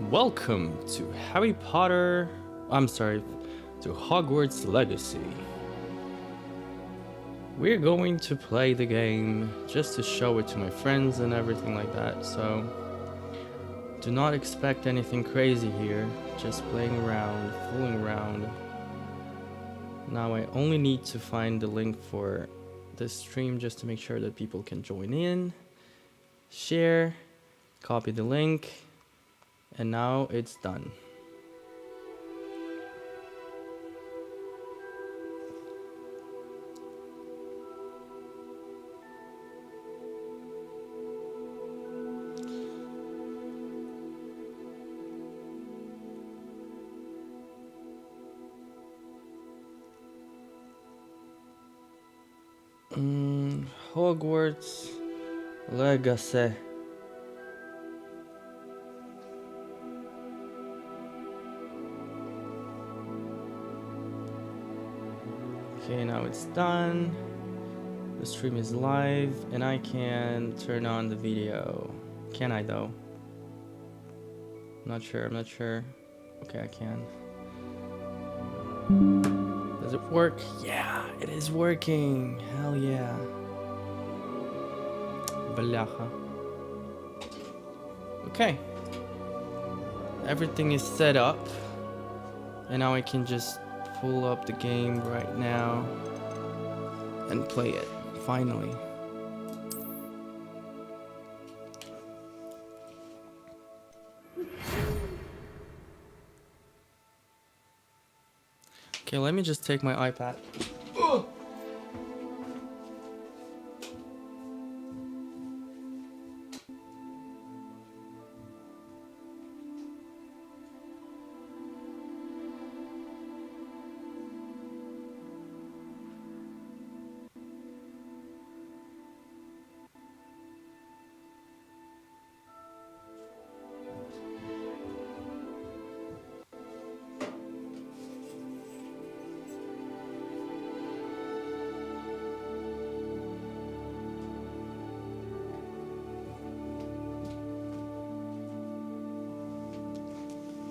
Welcome to to Hogwarts Legacy. We're going to play the game just to show it to my friends and everything like that, so do not expect anything crazy here, just playing around, fooling around. Now I only need to find the link for this stream just to make sure that people can join in, share, copy the link, and now it's done. Hogwarts Legacy. Okay, now it's done. The stream is live and I can turn on the video. Can I though? I'm not sure. Okay, I can. Does it work? Yeah, it is working. Hell yeah. Бляха. Okay. Everything is set up. And now I can just pull up the game right now and play it, finally. Okay, let me just take my iPad. Ugh.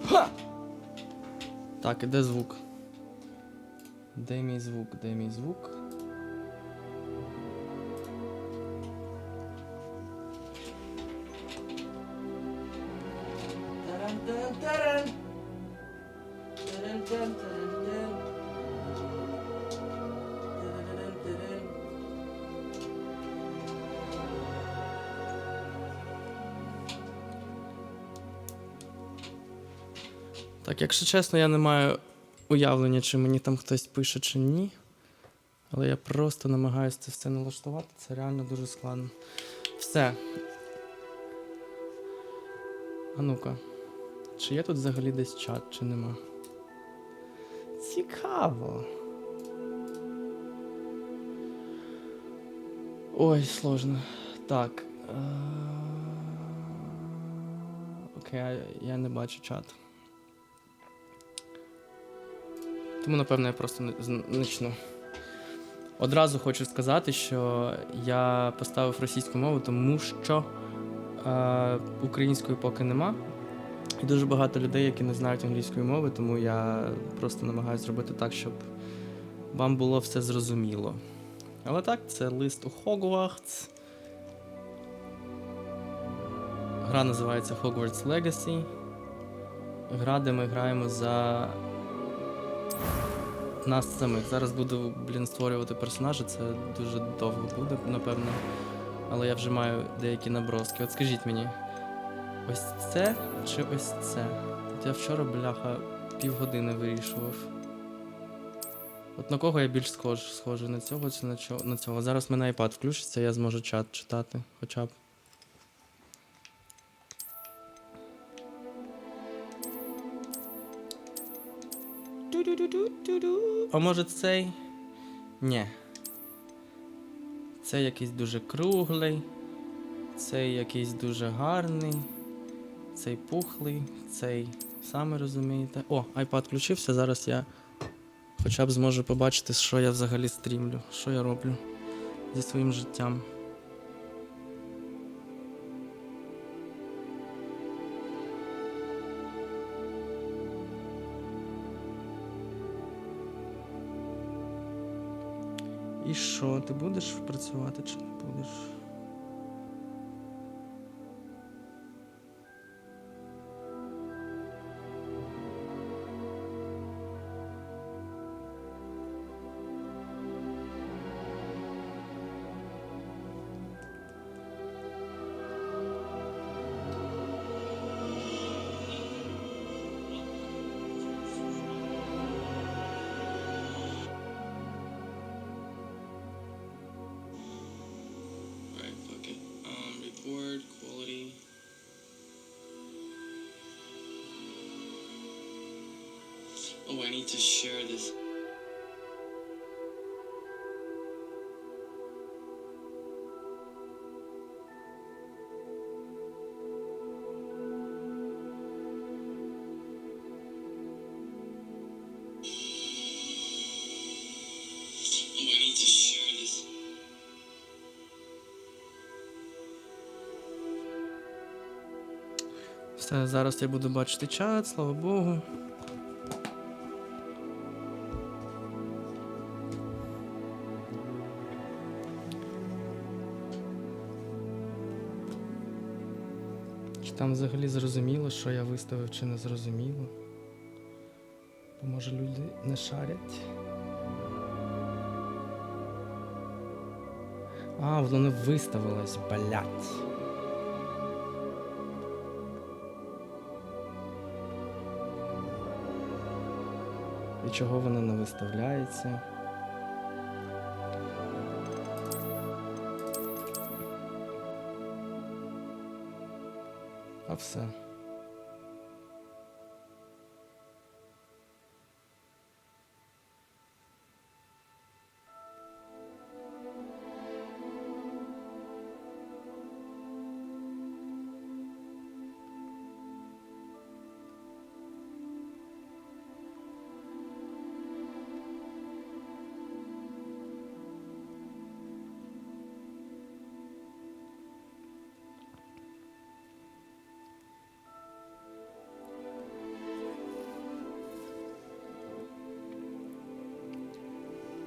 Ха! Так, іде звук. Де мій звук? Так, якщо чесно, я не маю уявлення, чи мені там хтось пише, чи ні. Але я просто намагаюся це все налаштувати, це реально дуже складно. Все. А ну-ка. Чи є тут взагалі десь чат, чи нема? Цікаво. Ой, сложно. Так. Окей, я не бачу чат. Тому, напевно, я просто почну. Одразу хочу сказати, що я поставив російську мову, тому що української поки нема. І дуже багато людей, які не знають англійської мови, тому я просто намагаюся зробити так, щоб вам було все зрозуміло. Але так, це лист у Hogwarts. Гра називається Hogwarts Legacy. Гра, де ми граємо за нас самих. Зараз буду, створювати персонажа, це дуже довго буде, напевно. Але я вже маю деякі наброски. От скажіть мені, ось це чи ось це? От я вчора, бляха, півгодини вирішував. От на кого я більш схожий? На цього чи на цього? Зараз в мене iPad включиться, я зможу чат читати, хоча б. А може цей? Ні. Цей якийсь дуже круглий. Цей якийсь дуже гарний. Цей пухлий. Цей, самі розумієте. О, iPad включився, зараз я хоча б зможу побачити, що я взагалі стрімлю, що я роблю зі своїм життям. І що, ти будеш працювати чи не будеш? Record quality. Oh, I need to share this. Oh, I need to share this. Все, зараз я буду бачити чат, слава Богу. Чи там взагалі зрозуміло, що я виставив, чи не зрозуміло? Бо може люди не шарять. А, воно не виставилось, блядь. І чого воно не виставляється? А все.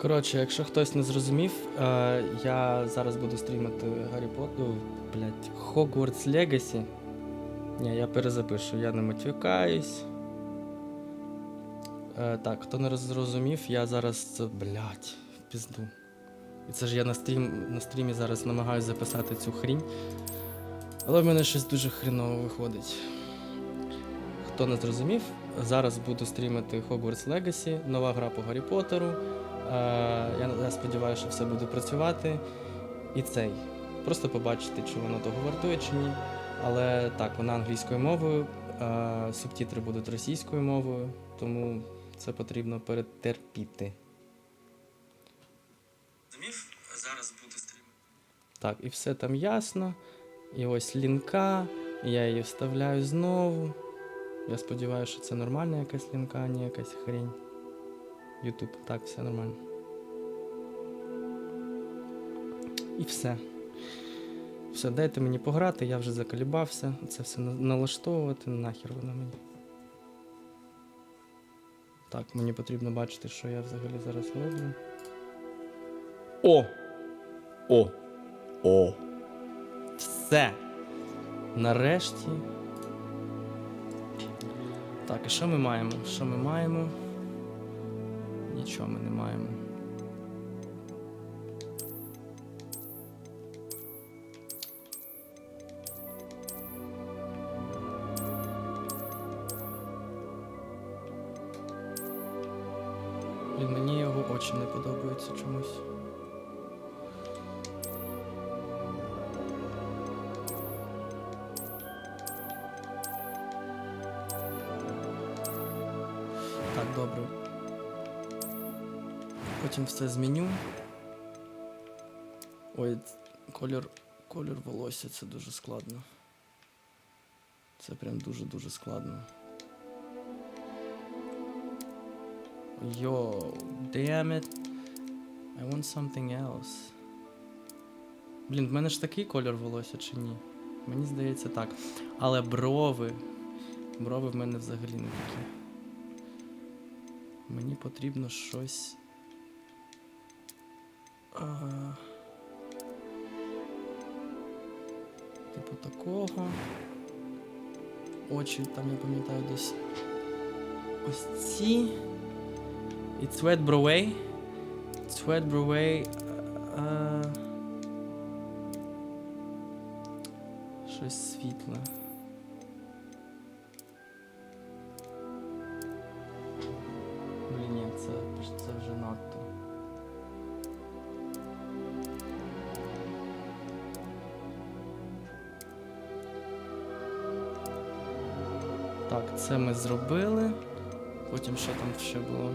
Коротше, якщо хтось не зрозумів, я зараз буду стрімати Гаррі Поттер, Hogwarts Legacy. Ні, я перезапишу, я не матюкаюсь. Так, хто не зрозумів, я зараз, в пізду. І це ж я на стрімі зараз намагаюся записати цю хрінь. Але в мене щось дуже хреново виходить. Хто не зрозумів, зараз буду стрімити Hogwarts Legacy, нова гра по Гаррі Поттеру. Я сподіваюся, що все буде працювати. І просто побачити, чи воно того вартує, чи ні. Але так, вона англійською мовою, субтитри будуть російською мовою, тому це потрібно перетерпіти. Зараз буду стрімити. Так, і все там ясно. І ось лінка, я її вставляю знову. Я сподіваюся, що це нормальна якась лінка, а не якась хрень. YouTube, так, все нормально. І все. Все, дайте мені пограти, я вже заколібався. Це все налаштовувати, нахер воно мені. Так, мені потрібно бачити, що я взагалі зараз роблю. О! О! О! Все! Нарешті. Так, і що ми маємо? Що ми маємо? Нічого ми не маємо. Мені його очі не подобаються чомусь. Так, добре. Потім все зміню. Ой, колір волосся, це дуже складно. Це прям дуже-дуже складно. Yo, damn it. I want something else. Блін, в мене ж такий колір волосся чи ні? Мені здається так. Але брови в мене взагалі не такі. Мені потрібно щось Типу такого. Очі там, я пам'ятаю, десь ось ці. It's wet Broadway. It's wet Broadway. Щось світле. Блін, ні, це вже надто. Так, це ми зробили. Потім що там ще було?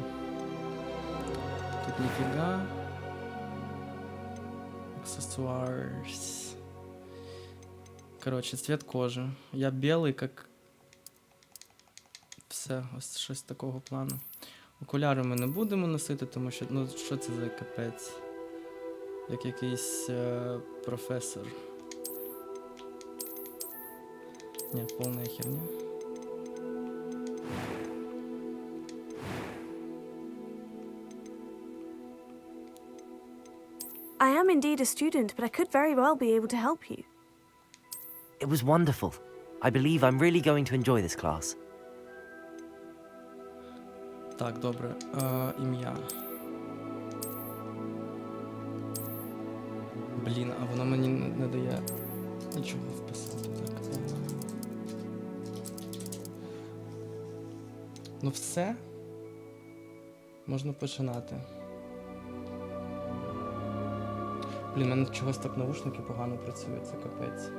Тут ніфіга. Аксесуарс. Коротше, цвет кожи. Я білий, як... Все, ось щось такого плану. Окуляри ми не будемо носити, тому що, ну, що це за капець? Як якийсь професор. Ні, повна херня. I am indeed a student, but I could very well be able to help you. It was wonderful. I believe I'm really going to enjoy this class. Так, добре. Ім'я. Блін, а воно мені не дає нічого вписати. Так. Ну все. Можна починати. Блін, у мене чогось так навушники погано працюють, це капець.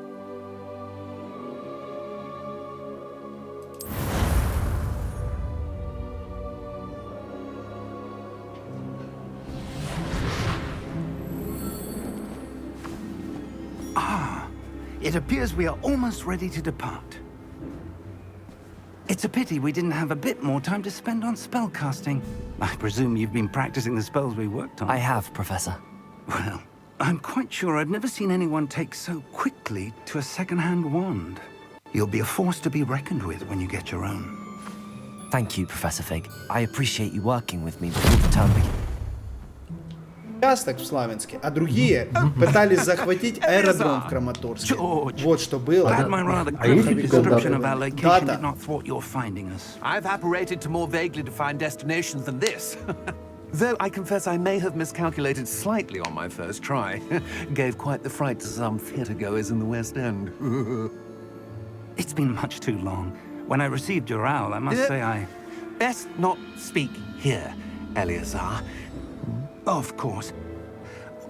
It appears we are almost ready to depart. It's a pity we didn't have a bit more time to spend on spellcasting. I presume you've been practicing the spells we worked on. I have, Professor. Well, I'm quite sure I've never seen anyone take so quickly to a second-hand wand. You'll be a force to be reckoned with when you get your own. Thank you, Professor Fig. I appreciate you working with me before the term begins. Участок в Славянске, а другие пытались захватить аэродром в Краматорске. George, Вот что было. my rather А если cryptic description of our location Data. did not thwart your finding us. I've apparated to more vaguely defined destinations than this. Though I confess I may have miscalculated slightly on my first try. Gave quite the fright to some theatre-goers in the West End. It's been much too long. When I received your owl, I must say I... Best not speak here, Eleazar. Of course.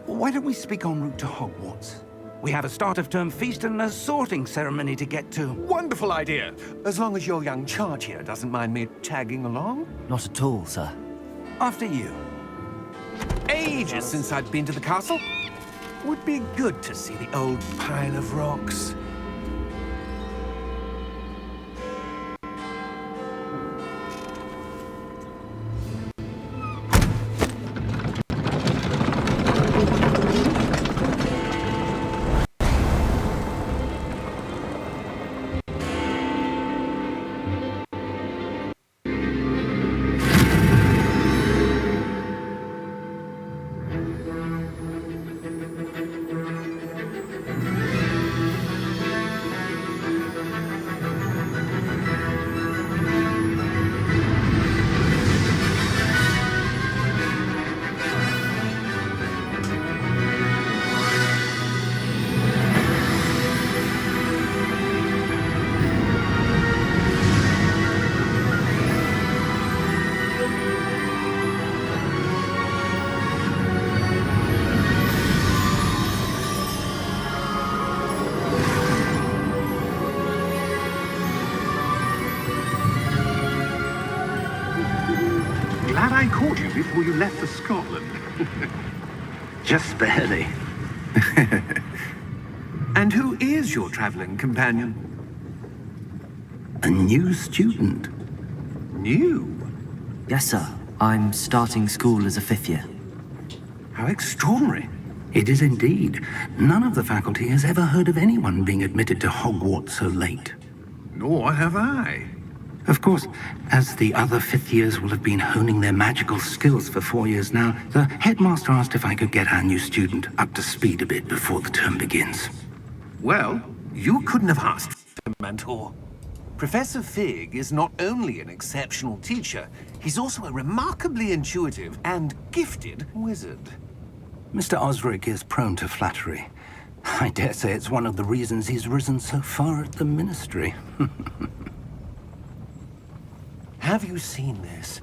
Why don't we speak en route to Hogwarts? We have a start-of-term feast and a sorting ceremony to get to. Wonderful idea! As long as your young charge here doesn't mind me tagging along. Not at all, sir. After you. Ages since I'd been to the castle. Would be good to see the old pile of rocks. Glad I caught you before you left for Scotland. Just barely. And who is your traveling companion? A new student. New? Yes, sir. I'm starting school as a fifth year. How extraordinary. It is indeed. None of the faculty has ever heard of anyone being admitted to Hogwarts so late. Nor have I. Of course, as the other fifth years will have been honing their magical skills for 4 years now, the headmaster asked if I could get our new student up to speed a bit before the term begins. Well, you couldn't have asked for a mentor. Professor Fig is not only an exceptional teacher, he's also a remarkably intuitive and gifted wizard. Mr. Osric is prone to flattery. I dare say it's one of the reasons he's risen so far at the Ministry. Have you seen this?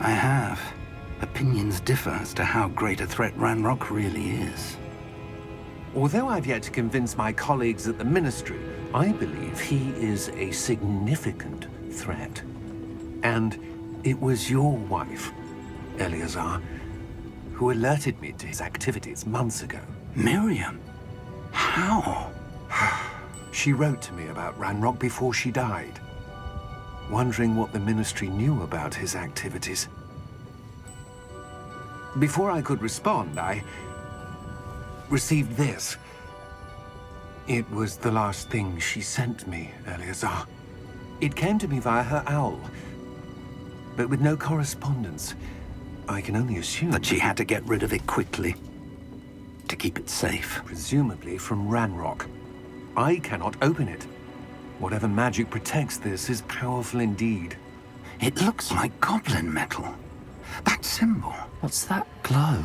I have. Opinions differ as to how great a threat Ranrock really is. Although I've yet to convince my colleagues at the Ministry, I believe he is a significant threat. And it was your wife, Eleazar, who alerted me to his activities months ago. Miriam? How? She wrote to me about Ranrock before she died, wondering what the Ministry knew about his activities. Before I could respond, I received this. It was the last thing she sent me, Eleazar. It came to me via her owl, but with no correspondence. I can only assume That she had to get rid of it quickly. To keep it safe. presumably from Ranrock. I cannot open it. Whatever magic protects this is powerful indeed. It looks like goblin metal. That symbol. What's that glow?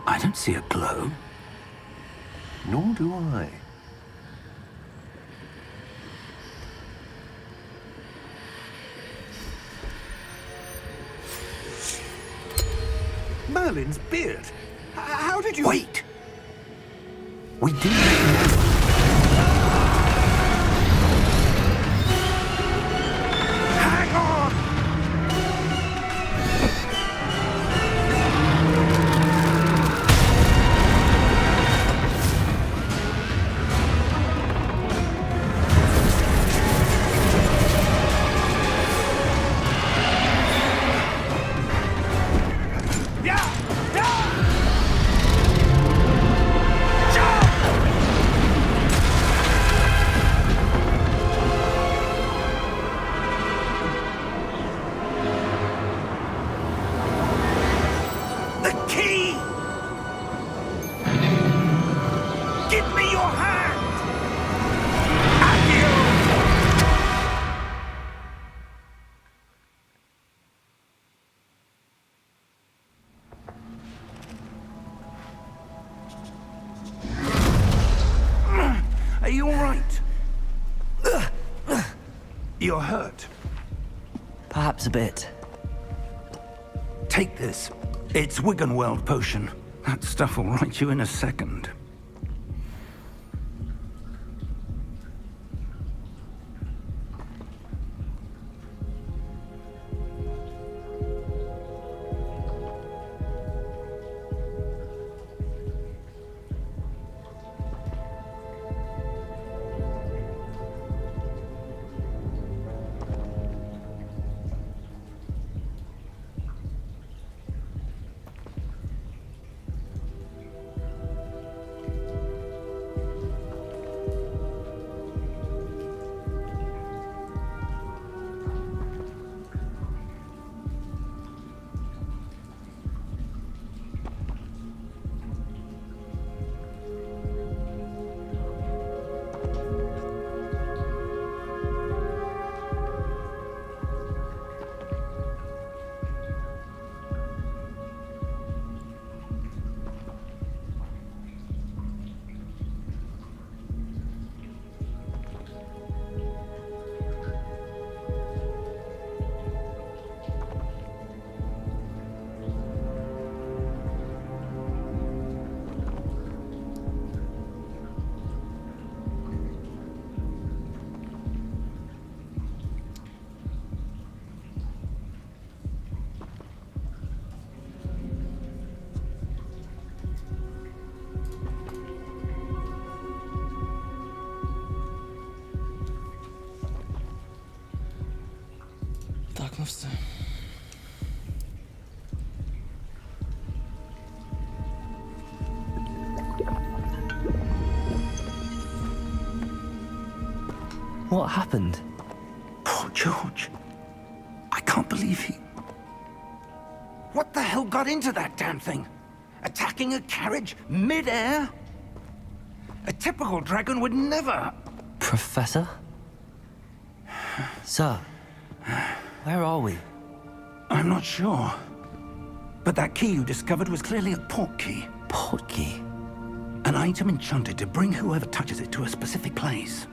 I don't see a glow. Nor do I. Merlin's beard. How did you... Wait! We didn't. Hang on! The key! Give me your hand! Accio! Are you all right? You're hurt. Perhaps a bit. Take this. It's Wiggenweld potion. That stuff will right you in a second. Tak, no wstyd. What happened? Poor George. I can't believe he... What the hell got into that damn thing? Attacking a carriage mid-air? A typical dragon would never... Professor? Sir, where are we? I'm not sure. But that key you discovered was clearly a port key. Port key? An item enchanted to bring whoever touches it to a specific place.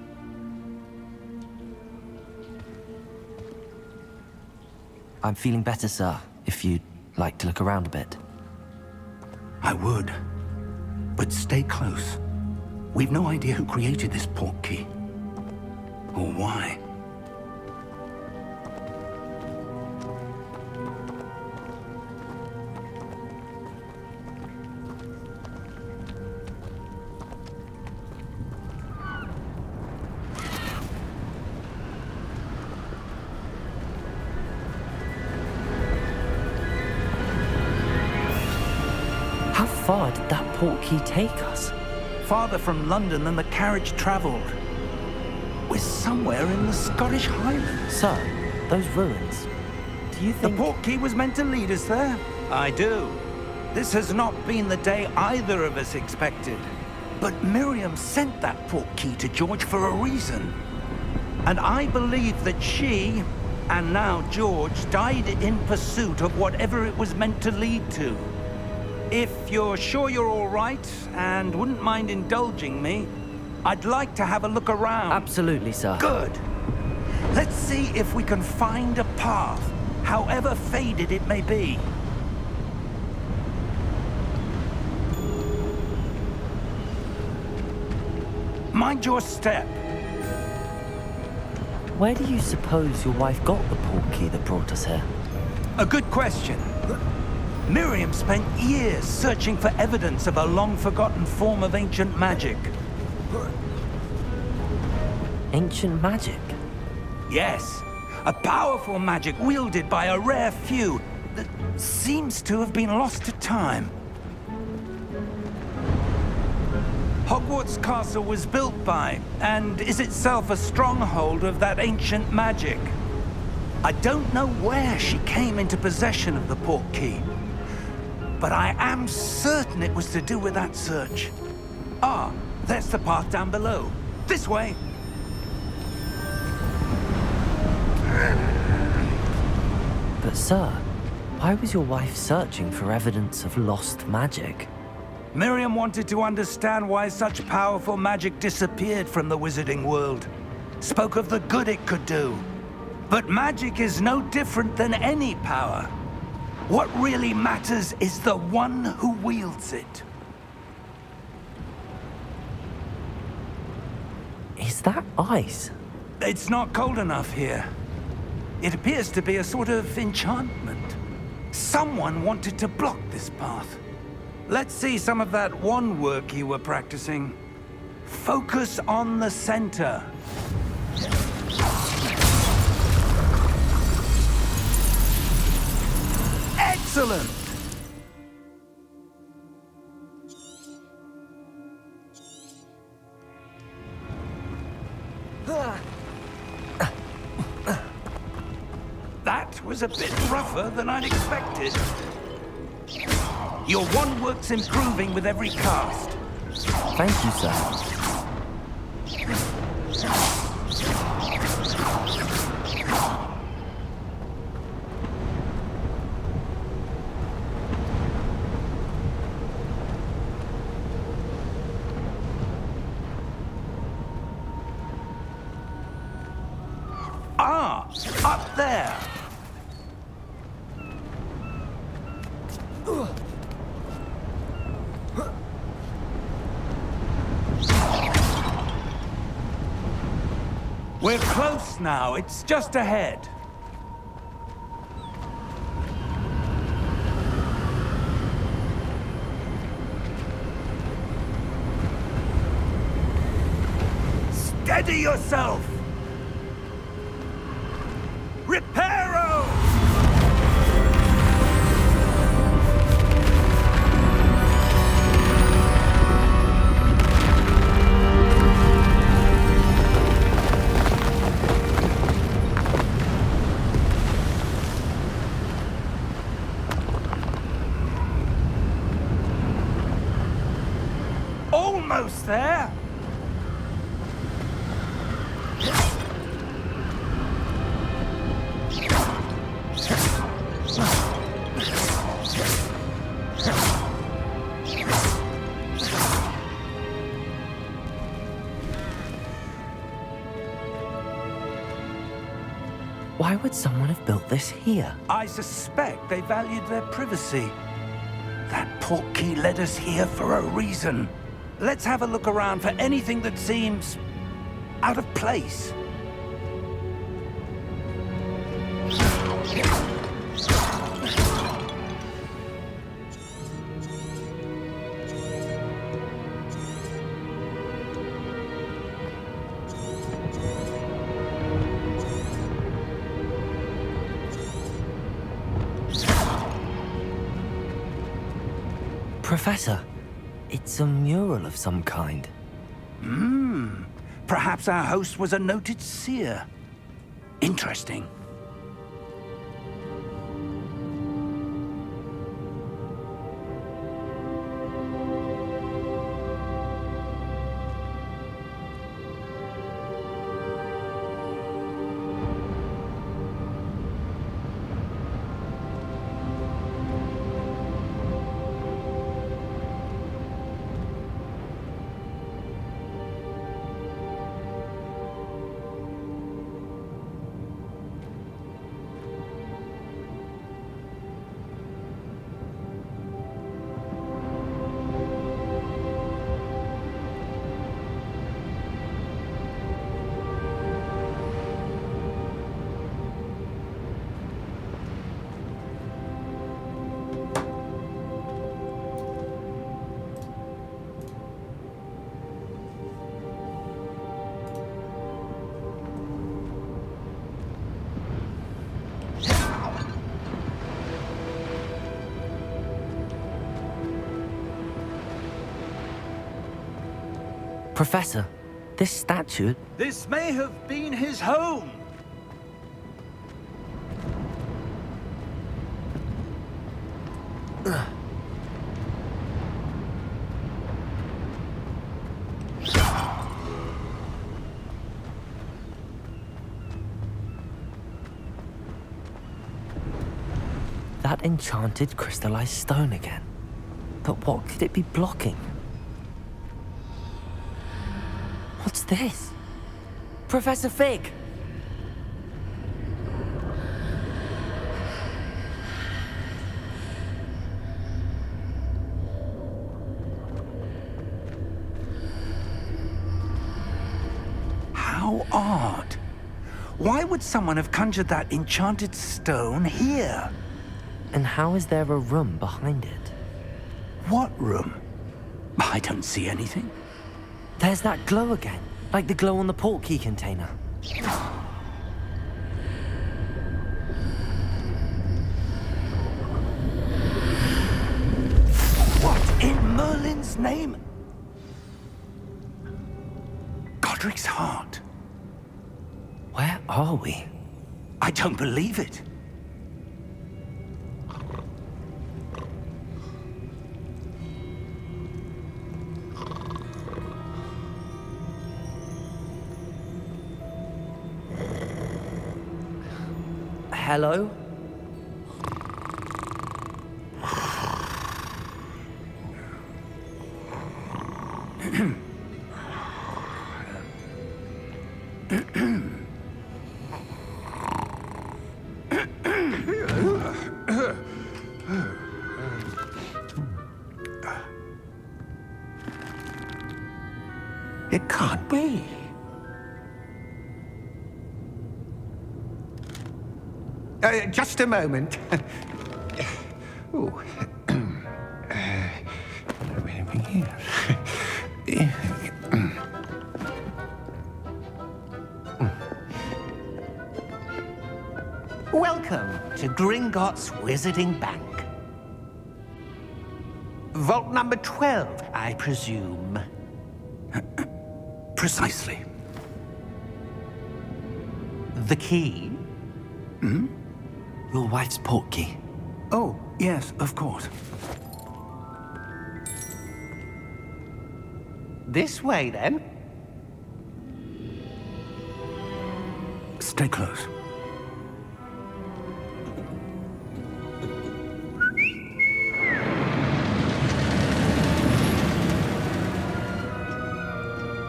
I'm feeling better, sir, if you'd like to look around a bit. I would. But stay close. We've no idea who created this port key. Or why. How far did that port key take us? Farther from London than the carriage traveled. We're somewhere in the Scottish Highlands. Sir, those ruins. Do you The think... port key was meant to lead us there? I do. This has not been the day either of us expected. But Miriam sent that port key to George for a reason. And I believe that she, and now George, died in pursuit of whatever it was meant to lead to. If you're sure you're all right, and wouldn't mind indulging me, I'd like to have a look around. Absolutely, sir. Good. Let's see if we can find a path, however faded it may be. Mind your step. Where do you suppose your wife got the port key that brought us here? A good question. Miriam spent years searching for evidence of a long-forgotten form of ancient magic. Ancient magic? Yes, a powerful magic wielded by a rare few that seems to have been lost to time. Hogwarts Castle was built by, and is itself a stronghold of that ancient magic. I don't know where she came into possession of the port key, but I am certain it was to do with that search. Ah, there's the path down below. This way. But sir, why was your wife searching for evidence of lost magic? Miriam wanted to understand why such powerful magic disappeared from the wizarding world. Spoke of the good it could do. But magic is no different than any power. What really matters is the one who wields it. Is that ice? It's not cold enough here. It appears to be a sort of enchantment. Someone wanted to block this path. Let's see some of that wand work you were practicing. Focus on the center. Excellent! That was a bit rougher than I'd expected. Your wand work's improving with every cast. Thank you, sir. Ah, up there. We're close now. It's just ahead. Steady yourself! Reparo! Almost there. Why would someone have built this here? I suspect they valued their privacy. That portkey led us here for a reason. Let's have a look around for anything that seems out of place. Professor, it's a mural of some kind. Perhaps our host was a noted seer. Interesting. Professor, this statue... This may have been his home. That enchanted crystallized stone again. But what could it be blocking? What's this? Professor Fig! How odd. Why would someone have conjured that enchanted stone here? And how is there a room behind it? What room? I don't see anything. There's that glow again, like the glow on the portkey container. What in Merlin's name? Godric's heart. Where are we? I don't believe it. Hello? It can't be. Just a moment. Ooh. Welcome to Gringotts Wizarding Bank. Vault number 12, I presume. Precisely. The key? Your wife's portkey. Oh, yes, of course. This way, then. Stay close.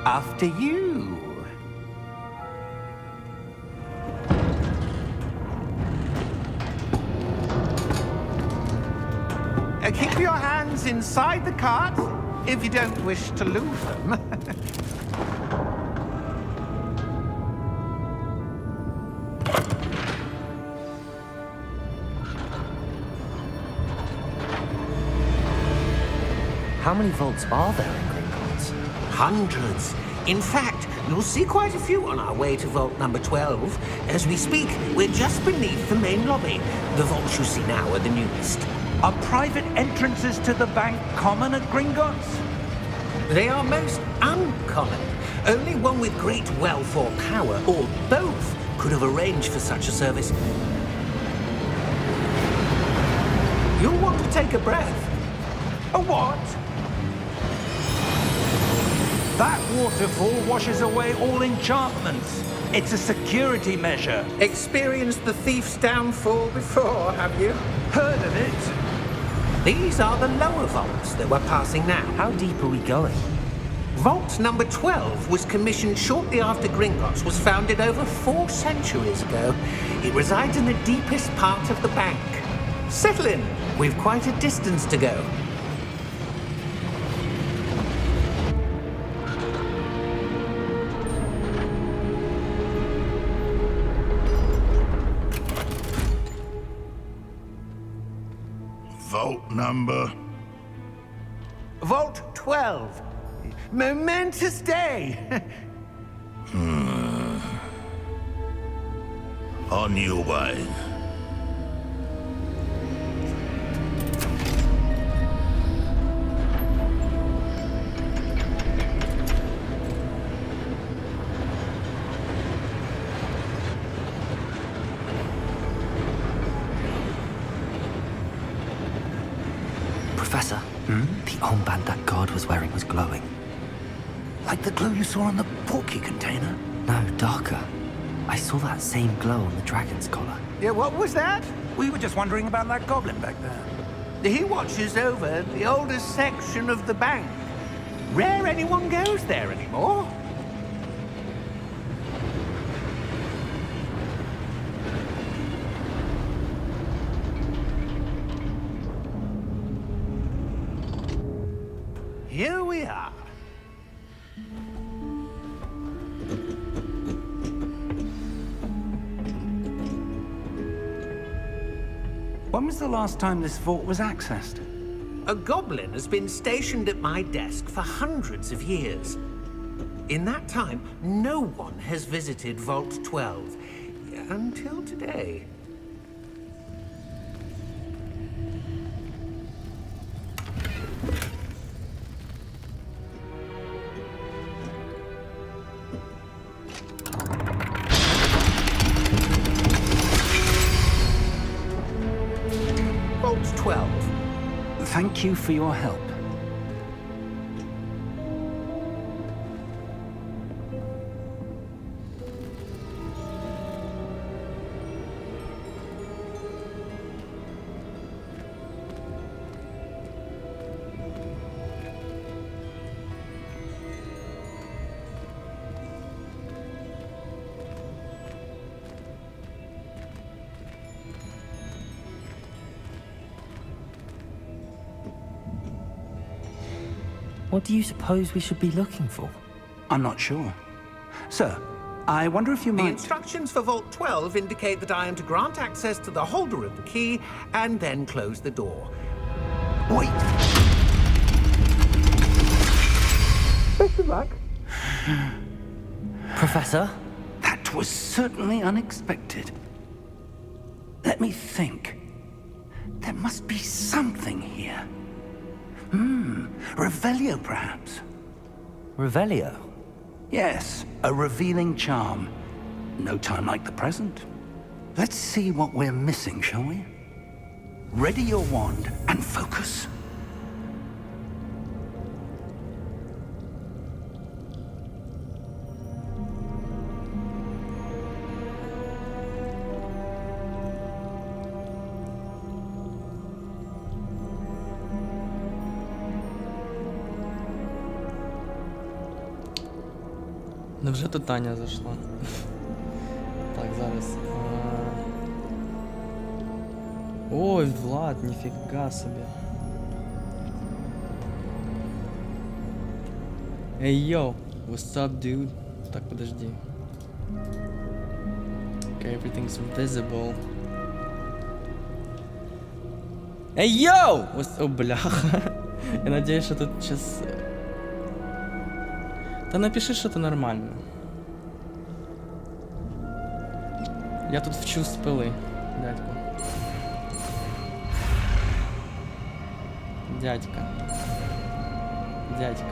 After you. Keep your hands inside the cart if you don't wish to lose them. How many vaults are there in Gringotts? Hundreds. In fact, you'll see quite a few on our way to vault number 12. As we speak, we're just beneath the main lobby. The vaults you see now are the newest. Are private entrances to the bank common at Gringotts? They are most uncommon. Only one with great wealth or power, or both, could have arranged for such a service. You'll want to take a breath. A what? That waterfall washes away all enchantments. It's a security measure. Experienced the thief's downfall before, have you? Heard of it? These are the lower vaults that we're passing now. How deep are we going? Vault number 12 was commissioned shortly after Gringotts was founded over 4 centuries ago. It resides in the deepest part of the bank. Settle in. We've quite a distance to go. Vault number? Vault 12. Momentous day. On your way. Professor, the armband that guard was wearing was glowing. Like the glow you saw on the portkey container? No, darker. I saw that same glow on the dragon's collar. Yeah, what was that? We were just wondering about that goblin back there. He watches over the oldest section of the bank. Rare anyone goes there anymore. Here we are. When was the last time this vault was accessed? A goblin has been stationed at my desk for hundreds of years. In that time, no one has visited Vault 12 until today. Vault 12. Thank you for your help. What do you suppose we should be looking for? I'm not sure. Sir, I wonder if you The might... instructions for Vault 12 indicate that I am to grant access to the holder of the key and then close the door. Wait! Best of luck. Professor? That was certainly unexpected. Let me think. There must be something here. Revelio, perhaps? Revelio? Yes, a revealing charm. No time like the present. Let's see what we're missing, shall we? Ready your wand and focus. Невже тут Таня зайшла? Так, зараз. Ой, Влад, ніфіга собі. Эй, йоу, what's up, dude? Так, подожди. Okay, everything's visible. Эй, йоу! О, бляха. Я надеюсь, что тут сейчас... Да напиши что-то нормально. Я тут вчу спели, дядько. Дядька. Дядька.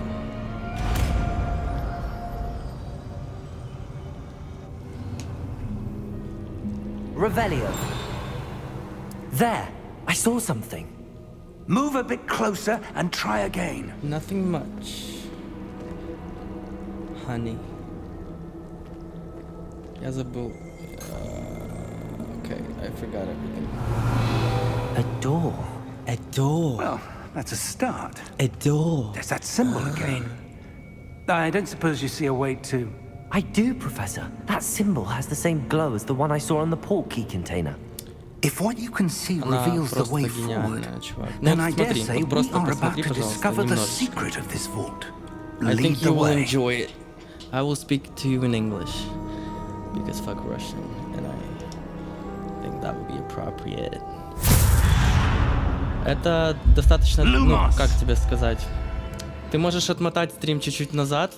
Revelio. There, I saw something. Move a bit closer and try again. Nothing much. Honey. Я забыл. Okay, I forgot everything. A door. A door. Well, that's a start. A door. There's that symbol again. I don't suppose you see a way to... I do, Professor. That symbol has the same glow as the one I saw on the port key container. If what you can see Она reveals the просто way гениальная, forward, чувак. then Ну, I dare смотри, say вот we просто are about посмотри, to пожалуйста, discover the немножечко. secret of this vault. I Lead think the you will way. enjoy it. I will speak to you in English. Because fuck Russian. And I think that would be appropriate. Это достаточно, ну, Lumos. как тебе сказать? Ты можешь отмотать стрим чуть-чуть назад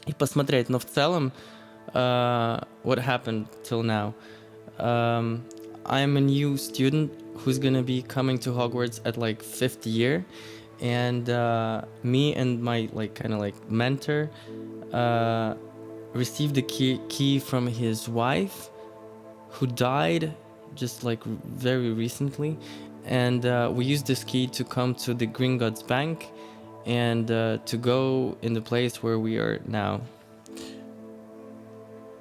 и посмотреть, но в целом, what happened till now. I'm a new student who's gonna be coming to Hogwarts at like 5th year, and me and my like kind of like mentor received the key from his wife, who died just like very recently, and we used this key to come to the Gringotts Bank and to go in the place where we are now.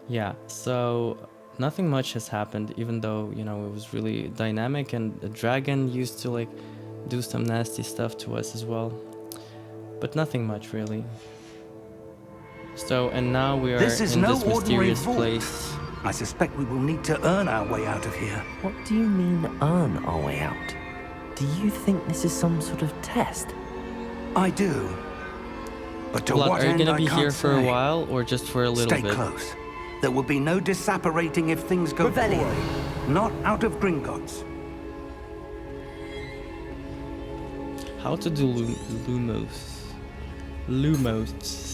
Yeah, so nothing much has happened, even though, you know, it was really dynamic, and the dragon used to like do some nasty stuff to us as well, but nothing much really. So, and now we are This is in no this ordinary mysterious vault. place. I suspect we will need to earn our way out of here. What do you mean, earn our way out? Do you think this is some sort of test? I do. But to Vlad, what are you end, gonna I be can't here for a say. while or just for a little Stay bit? close. There will be no disapparating if things go Revelio. poorly. Not out of Gringotts. How to do Lumos? Lumos.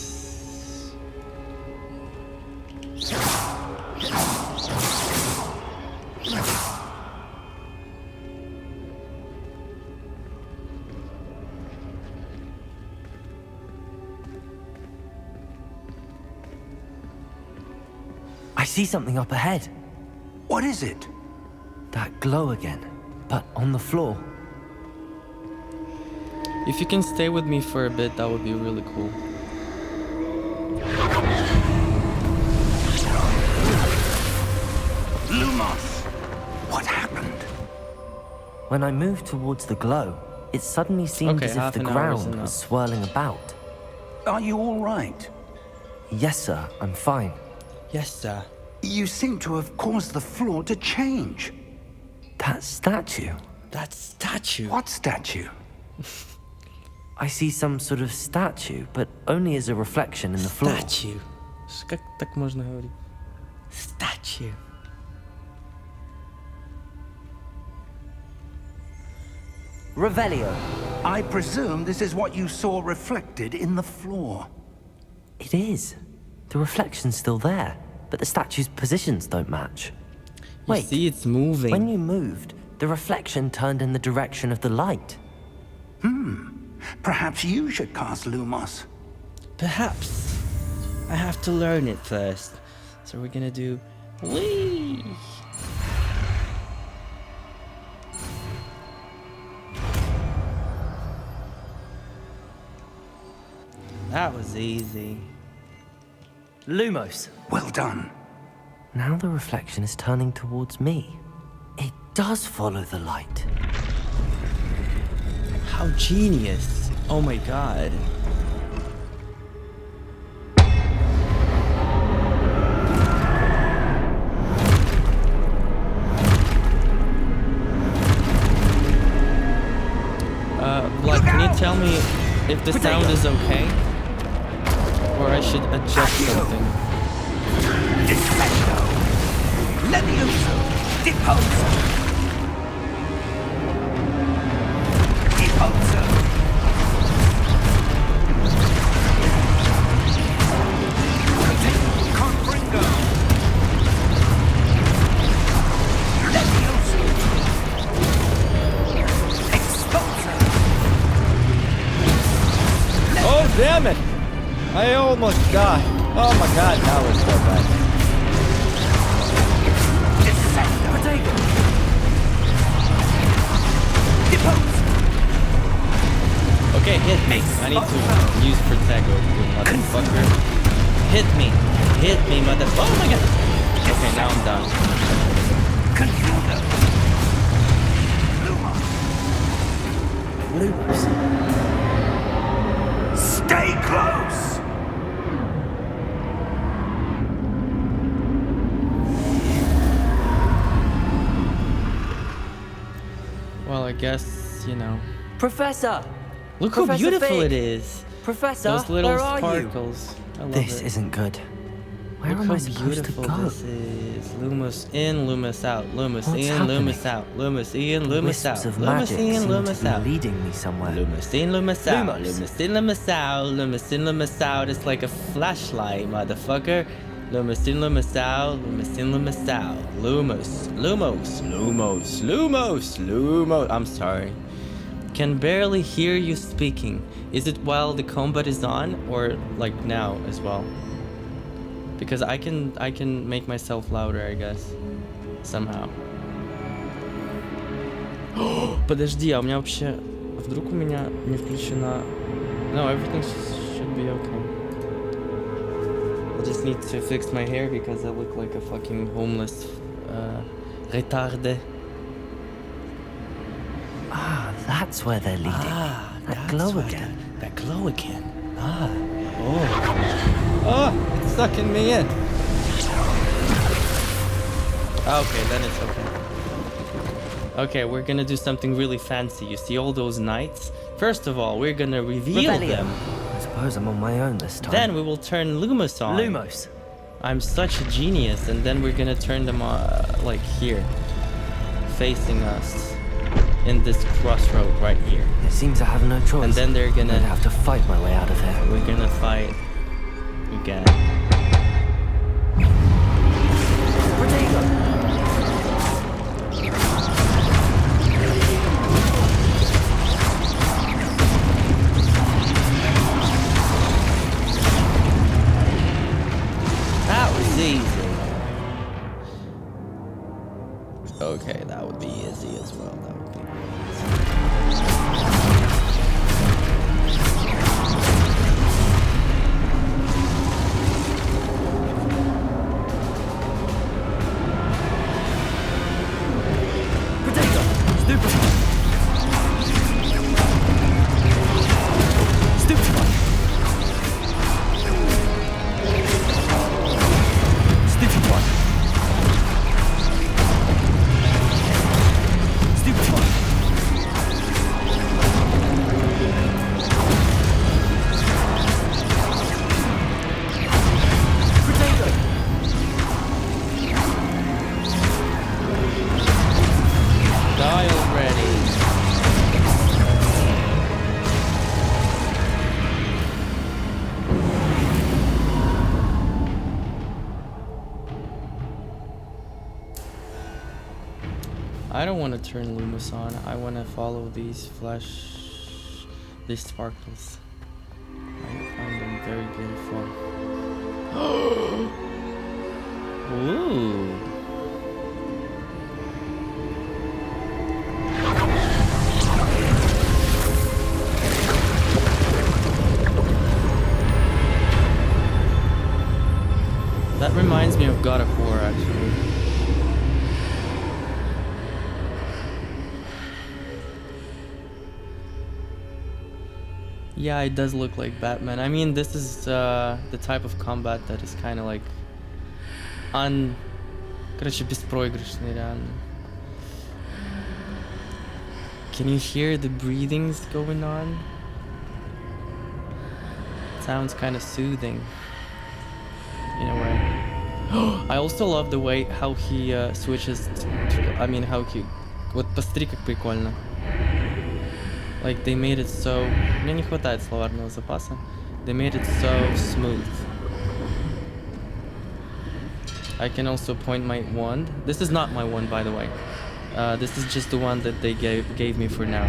I see something up ahead. What is it? That glow again, but on the floor. If you can stay with me for a bit, that would be really cool. Lumos! What happened? When I moved towards the glow, it suddenly seemed Okay, as if half the an hour is ground enough. was swirling about. Are you all right? Yes, sir, I'm fine. Yes, sir. You seem to have caused the floor to change. That statue. That statue. What statue? I see some sort of statue, but only as a reflection in the floor. Statue. Как так можно говорить? Statue. Revelio. I presume this is what you saw reflected in the floor. It is. The reflection's still there, but the statue's positions don't match. You Wait, see, it's moving. when you moved, the reflection turned in the direction of the light. Perhaps you should cast Lumos. Perhaps. I have to learn it first. So we're gonna do... Whee! That was easy. Lumos. Well done. Now the reflection is turning towards me. It does follow the light. How genius. Oh my god. the sound is okay, or I should adjust something. Defendo. Levioso. Deposo. Deposo. Confringo. Levioso. Exposo. Oh, damn it! I almost died. Oh my god, that was so bad. Protego. Depose. Okay, hit me. I need to use Protego, you motherfucker. Hit me, motherfucker. Oh my god. Okay, now I'm done. Confunder. Lumos. Stay close. Well, I guess, you know. Professor! Look Professor how beautiful Fig. it is. Professor, Those little where are sparkles. I love This it. isn't good. Where Look am how I supposed to beautiful go? this is. Lumos in, Lumos out. Lumos What's in, happening? Lumos out. Lumos in, Lumos out. Wisps of Lumos magic in, seem Lumos to be out. leading me somewhere. Lumos in, Lumos out. Lumos. Lumos in, Lumos out. Lumos in, Lumos out. It's like a flashlight, motherfucker. Lumos in, Lumos out. Lumos in, Lumos out. Lumos. Lumos. Lumos. Lumos. Lumos. I'm sorry. Can barely hear you speaking. Is it while the combat is on or like now as well? Because I can make myself louder, I guess. Somehow. Подожди, а у меня вообще... Вдруг у меня не включена... No, everything should be okay. I just need to fix my hair because I look like a fucking homeless retardé. Ah, that's where they're leading. Ah, that glow again. That glow again. Ah. Oh. Oh, it's sucking me in. Okay, then it's okay. Okay, we're gonna do something really fancy. You see all those knights? First of all, we're gonna reveal Revelio. them. I suppose I'm on my own this time. Then we will turn Lumos on. Lumos. I'm such a genius, and then we're gonna turn them like here, facing us in this crossroad right here. It seems I have no choice. And then they're I'm gonna have to fight my way out of here. we're gonna fight again. That was easy. Okay, that would be easy as well. That would be Die already. I don't want to turn Lumos on. I want to follow these these sparkles. I find them very beautiful. Ooh. That reminds me of God of War, actually. Yeah, it does look like Batman. I mean, this is the type of combat that is kind of like короче, беспроигрышный, реально. Can you hear the breathings going on? sounds kind of soothing in a way. I also love the way how he switches. How he... Вот посмотри, как прикольно. Like they made it so... Мне не хватает словарного запаса. They made it so smooth. I can also point my wand. This is not my wand, by the way. This is just the one that they gave me for now.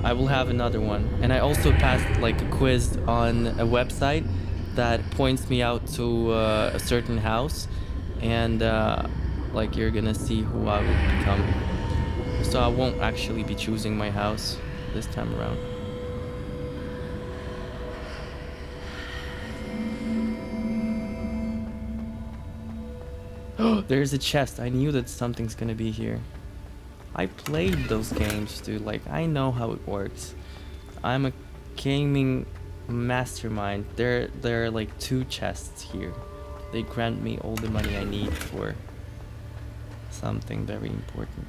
I will have another one. And I also passed like a quiz on a website that points me out to a certain house. And like you're gonna see who I will become. So I won't actually be choosing my house this time around. There's a chest. I knew that something's gonna be here. I played those games, dude. Like, I know how it works. I'm a gaming mastermind. There are like 2 chests here. They grant me all the money I need for something very important.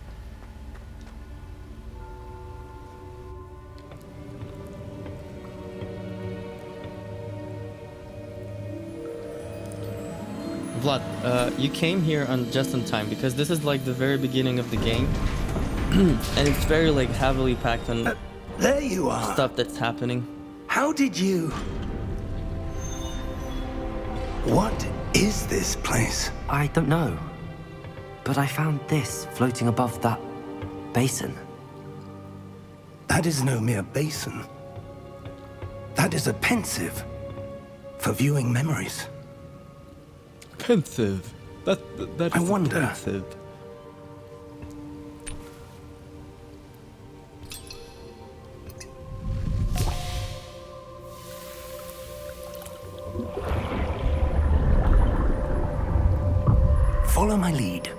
Vlad, you came here just on time because this is like the very beginning of the game, and it's very like heavily packed on there you are. Stuff that's happening. How did you... What is this place? I don't know. But I found this floating above that basin. That is no mere basin. That is a pensive for viewing memories. Pensive. That is I wonder. pensive. Follow my lead.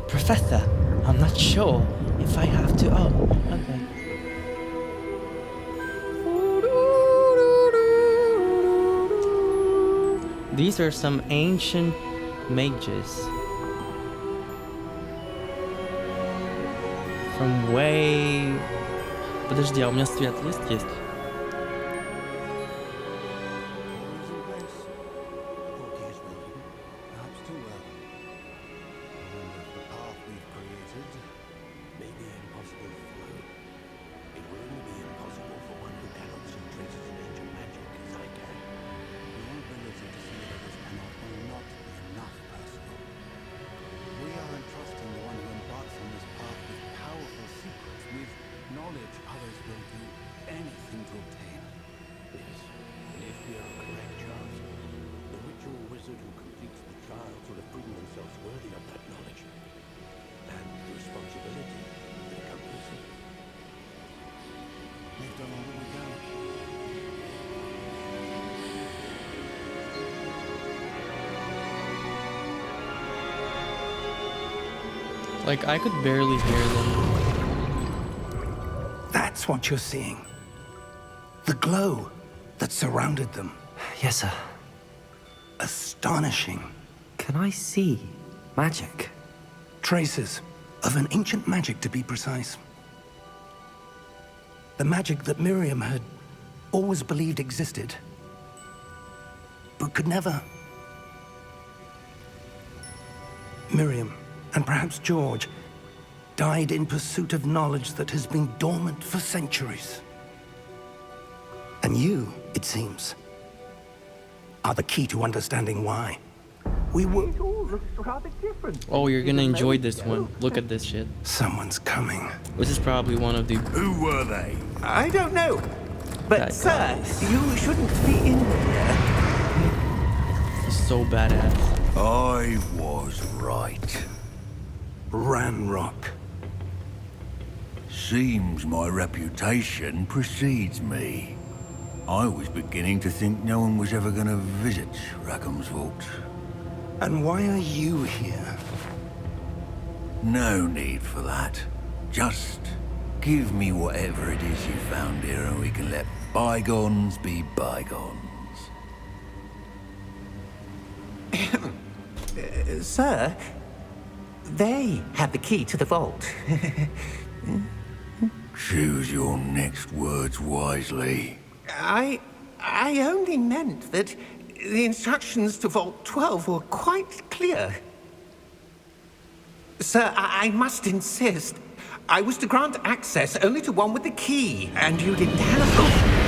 Professor, I'm not sure if I have to. Oh, okay. These are some ancient mages from way... Подожди, а у меня свет есть? Есть. Like, I could barely hear them. That's what you're seeing. The glow that surrounded them. Yes, sir. Astonishing. Can I see magic? Traces of an ancient magic, to be precise. The magic that Miriam had always believed existed, but could never. Miriam, and perhaps George, died in pursuit of knowledge that has been dormant for centuries. And you, it seems, are the key to understanding why. We were... Oh, you're gonna enjoy this one. Look at this shit. Someone's coming. This is probably one of the... Who were they? I don't know. But, That sir, guy. you shouldn't be in here. He's so badass. I was right. Ranrock. Seems my reputation precedes me. I was beginning to think no one was ever gonna visit Rackham's vault. And why are you here? No need for that. Just give me whatever it is you found here and we can let bygones be bygones. Sir, they have the key to the vault. Choose your next words wisely. I only meant that the instructions to Vault 12 were quite clear. Sir, I must insist. I was to grant access only to one with the key, and you didn't have...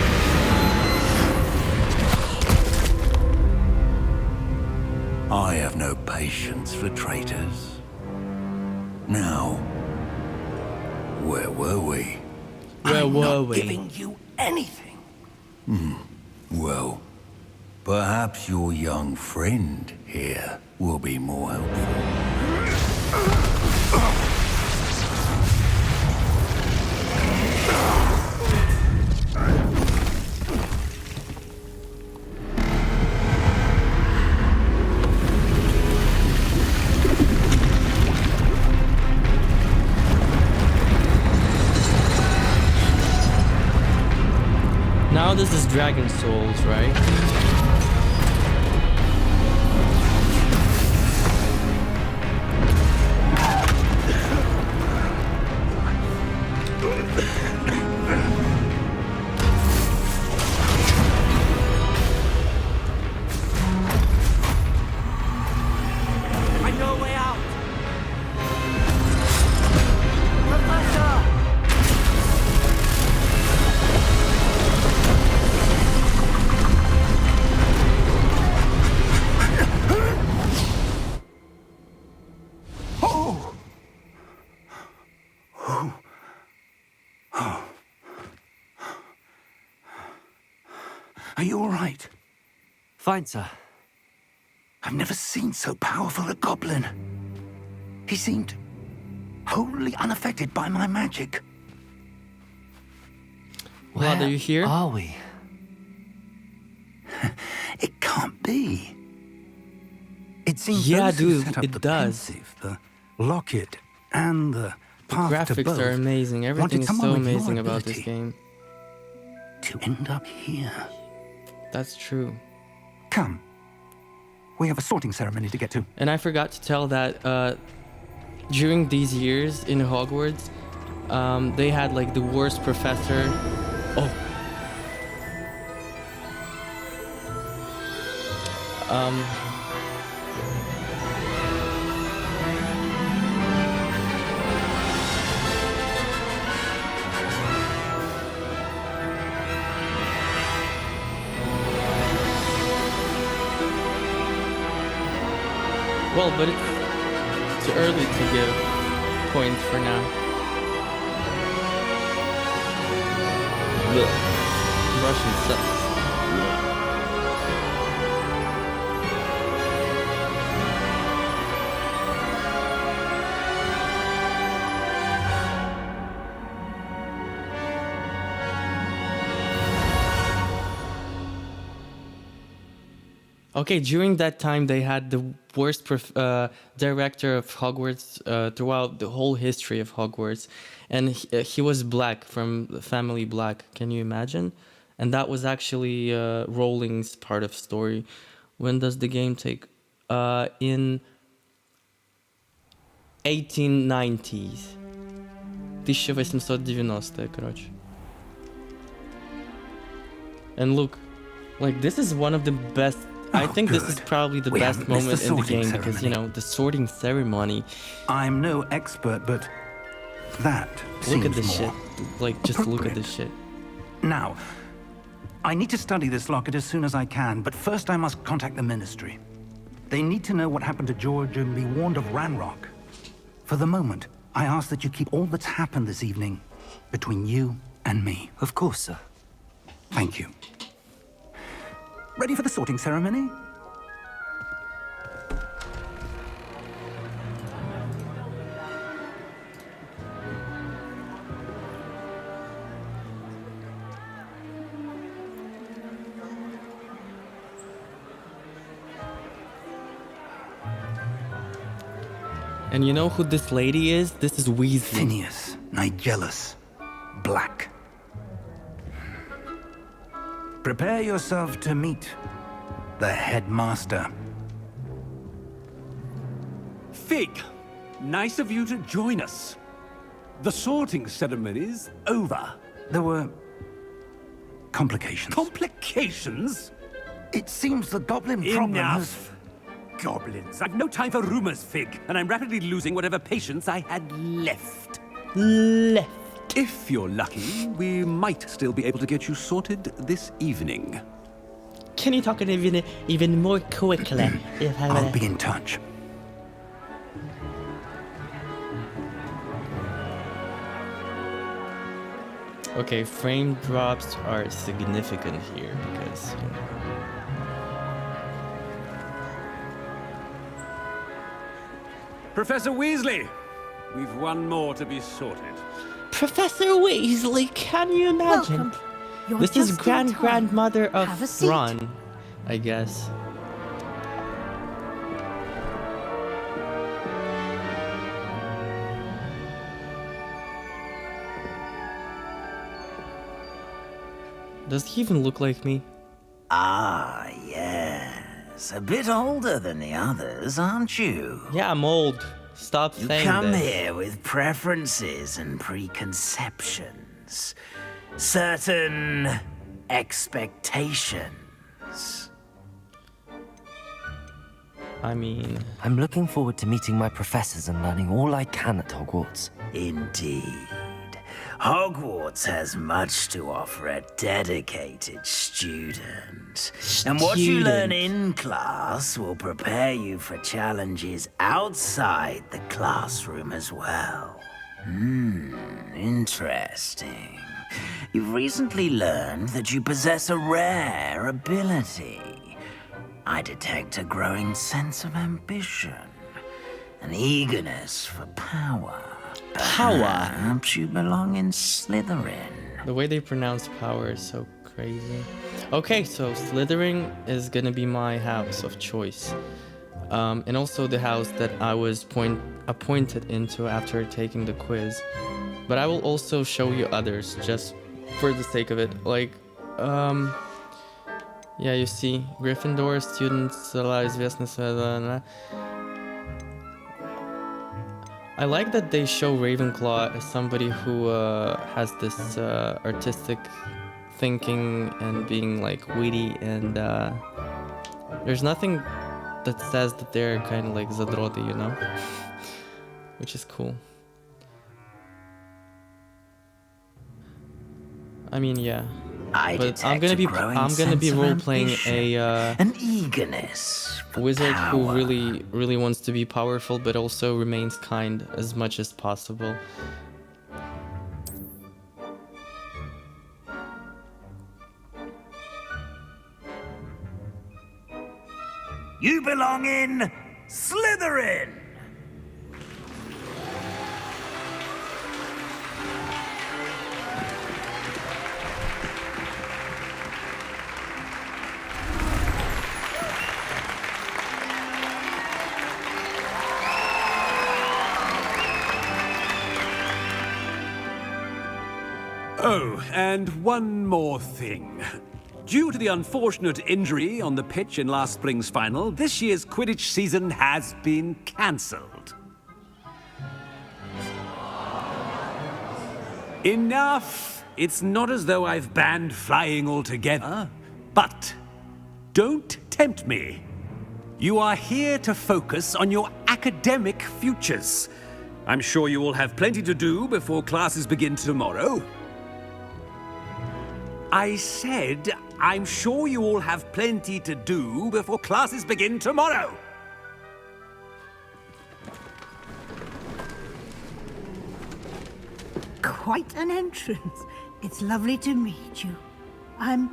I have no patience for traitors. Now, where were we? Where I'm were not we? giving you anything. Well, perhaps your young friend here will be more helpful. Now this is Dragon Souls, right? I know a way out! Professor! Are you all right? Fine, sir. I've never seen so powerful a goblin. He seemed wholly unaffected by my magic. Vlad, are you here? Are we? It can't be. It seems Yeah, those who dude, set up it the does. pensive, the locket, and the path to Graphics both are amazing. Everything wanted is someone so with your amazing about this ability game. to end up here. That's true. Come. We have a sorting ceremony to get to. And I forgot to tell that during these years in Hogwarts, they had like the worst professor. Oh. Well, but it's too early to give points for now. Ugh. Russian sucks. Okay, during that time, they had the worst director of Hogwarts throughout the whole history of Hogwarts. And he was black, from the family black. Can you imagine? And that was actually Rowling's part of story. When does the game take? In 1890s. 1890, короче. And look, like, this is one of the best. I think this is probably the best moment in the game because, you know, the sorting ceremony. I'm no expert, but that Look at this seems shit. more Like, just look at appropriate. this shit. Now, I need to study this locket as soon as I can, but first I must contact the Ministry. They need to know what happened to George and be warned of Ranrock. For the moment, I ask that you keep all that's happened this evening between you and me. Of course, sir. Thank you. Ready for the sorting ceremony? And you know who this lady is? This is Weasley. Phineas, Nigellus, Black. Prepare yourself to meet the headmaster. Fig, nice of you to join us. The sorting ceremony's over. There were Complications. Complications? It seems the goblin problem has... Enough! Goblins. I've no time for rumors, Fig, and I'm rapidly losing whatever patience I had left. If you're lucky, we might still be able to get you sorted this evening. Can you talk even more quickly? I'll be in touch. Okay, frame drops are significant here because, Professor Weasley, we've one more to be sorted. Professor Weasley, can you imagine? Welcome. You're This is just in time. grandmother Have a of seat. Ron, I guess. Does he even look like me? Ah, yes. A bit older than the others, aren't you? Yeah, I'm old. Stop You saying come this. here with preferences and preconceptions. Certain expectations. I mean... I'm looking forward to meeting my professors and learning all I can at Hogwarts. Indeed. Hogwarts has much to offer a dedicated student. And what you learn in class will prepare you for challenges outside the classroom as well. Interesting. You've recently learned that you possess a rare ability. I detect a growing sense of ambition, an eagerness for power. Perhaps you belong in Slytherin. The way they pronounce power is so crazy. Okay, so Slytherin is gonna be my house of choice. And also the house that I was appointed into after taking the quiz. But I will also show you others, just for the sake of it. Like, yeah, you see, Gryffindor, students, I like that they show Ravenclaw as somebody who has this artistic thinking and being like witty, and there's nothing that says that they're kind of like zadroty, you know? Which is cool. I mean, yeah. But I'm gonna be role playing an eagerness for wizard who power. really wants to be powerful, but also remains kind as much as possible. You belong in Slytherin! Oh, and one more thing. Due to the unfortunate injury on the pitch in last spring's final, this year's Quidditch season has been cancelled. Enough! It's not as though I've banned flying altogether, but don't tempt me. You are here to focus on your academic futures. I'm sure you will have plenty to do before classes begin tomorrow. I said, I'm sure you all have plenty to do before classes begin tomorrow. Quite an entrance. It's lovely to meet you.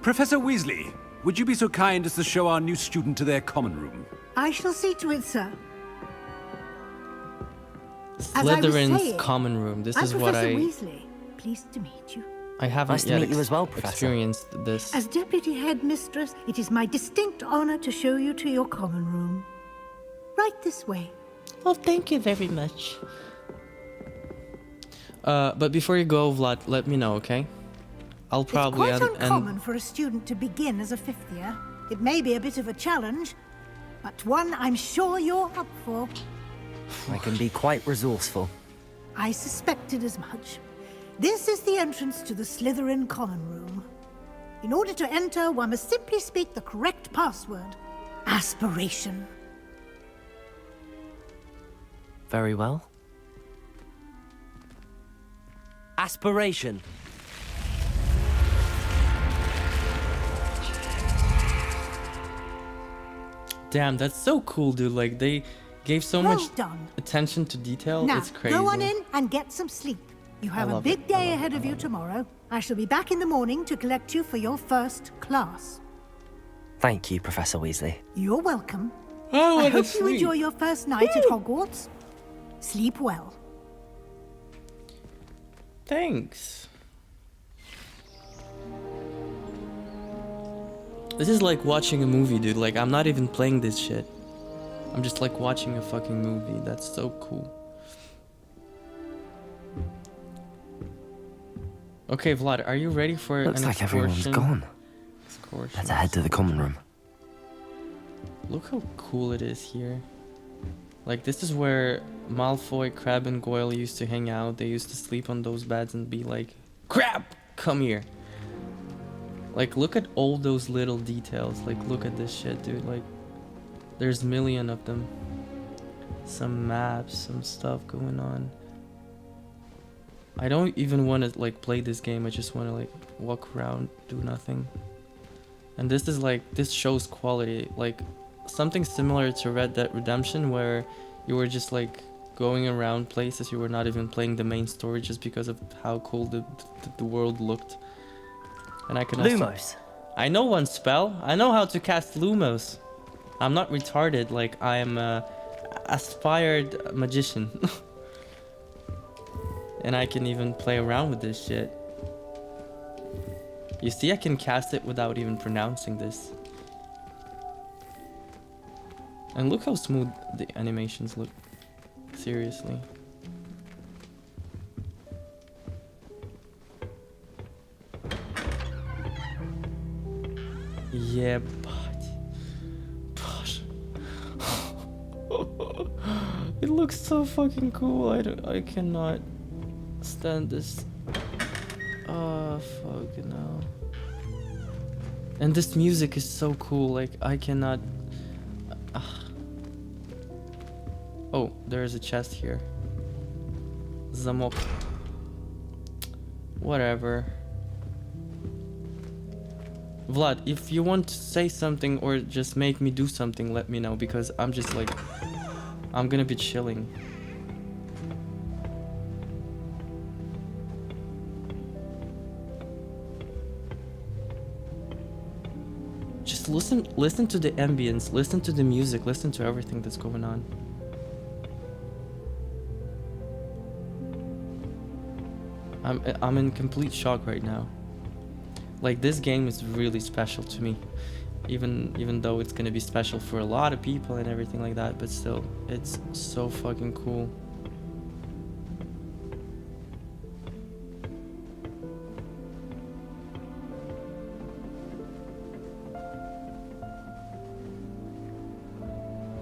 Professor Weasley, would you be so kind as to show our new student to their common room? I shall see to it, sir. As I was Slytherin's saying, common room. This I'm is what Professor I... Weasley. Pleased to meet you. I haven't Nice to yet meet you as well, Professor. experienced this. As Deputy Headmistress, it is my distinct honor to show you to your common room. Right this way. Well, thank you very much. But before you go, Vlad, let me know, okay? I'll probably... It's quite uncommon for a student to begin as a fifth year. It may be a bit of a challenge, but one I'm sure you're up for. I can be quite resourceful. I suspected as much. This is the entrance to the Slytherin common room. In order to enter, one must simply speak the correct password. Aspiration. Very well. Aspiration. Damn, that's so cool, dude. Like, they gave so Well much done. attention to detail. Now, It's crazy. go on in and get some sleep. You have a love big it. I day love ahead it. of you tomorrow. I shall be back in the morning to collect you for your first class. Thank you, Professor Weasley. You're welcome. I I wanna hope you sleep. enjoy your first night at Hogwarts. Sleep well. Thanks. This is like watching a movie, dude. Like, I'm not even playing this shit. I'm just like watching a fucking movie. That's so cool. Okay, Vlad, are you ready for Looks an like everyone's excursion? gone. Excursion. Let's head to the common room. Look how cool it is here. Like, this is where Malfoy, Crabbe, and Goyle used to hang out. They used to sleep on those beds and be like, Crabbe, come here. Like, look at all those little details. Like, look at this shit, dude. Like, there's a million of them. Some maps, some stuff going on. I don't even want to, like, play this game. I just want to, like, walk around, do nothing. And this is, like, this shows quality. Like, something similar to Red Dead Redemption, where you were just, like, going around places. You were not even playing the main story just because of how cool the world looked. And I can also... Lumos. I know one spell. I know how to cast Lumos. I'm not retarded. Like, I am a aspired magician. And I can even play around with this shit. You see, I can cast it without even pronouncing this. And look how smooth the animations look. Seriously. Yeah, but it looks so fucking cool. I cannot stand this. Oh, fuck no. And this music is so cool. Like, I cannot. Oh, there is a chest here. Zamok. Whatever. Vlad, if you want to say something or just make me do something, let me know, because I'm just like, I'm gonna be chilling. Just listen to the ambience, listen to the music, listen to everything that's going on. I'm in complete shock right now. Like, this game is really special to me, even though it's gonna be special for a lot of people and everything like that, but still, it's so fucking cool.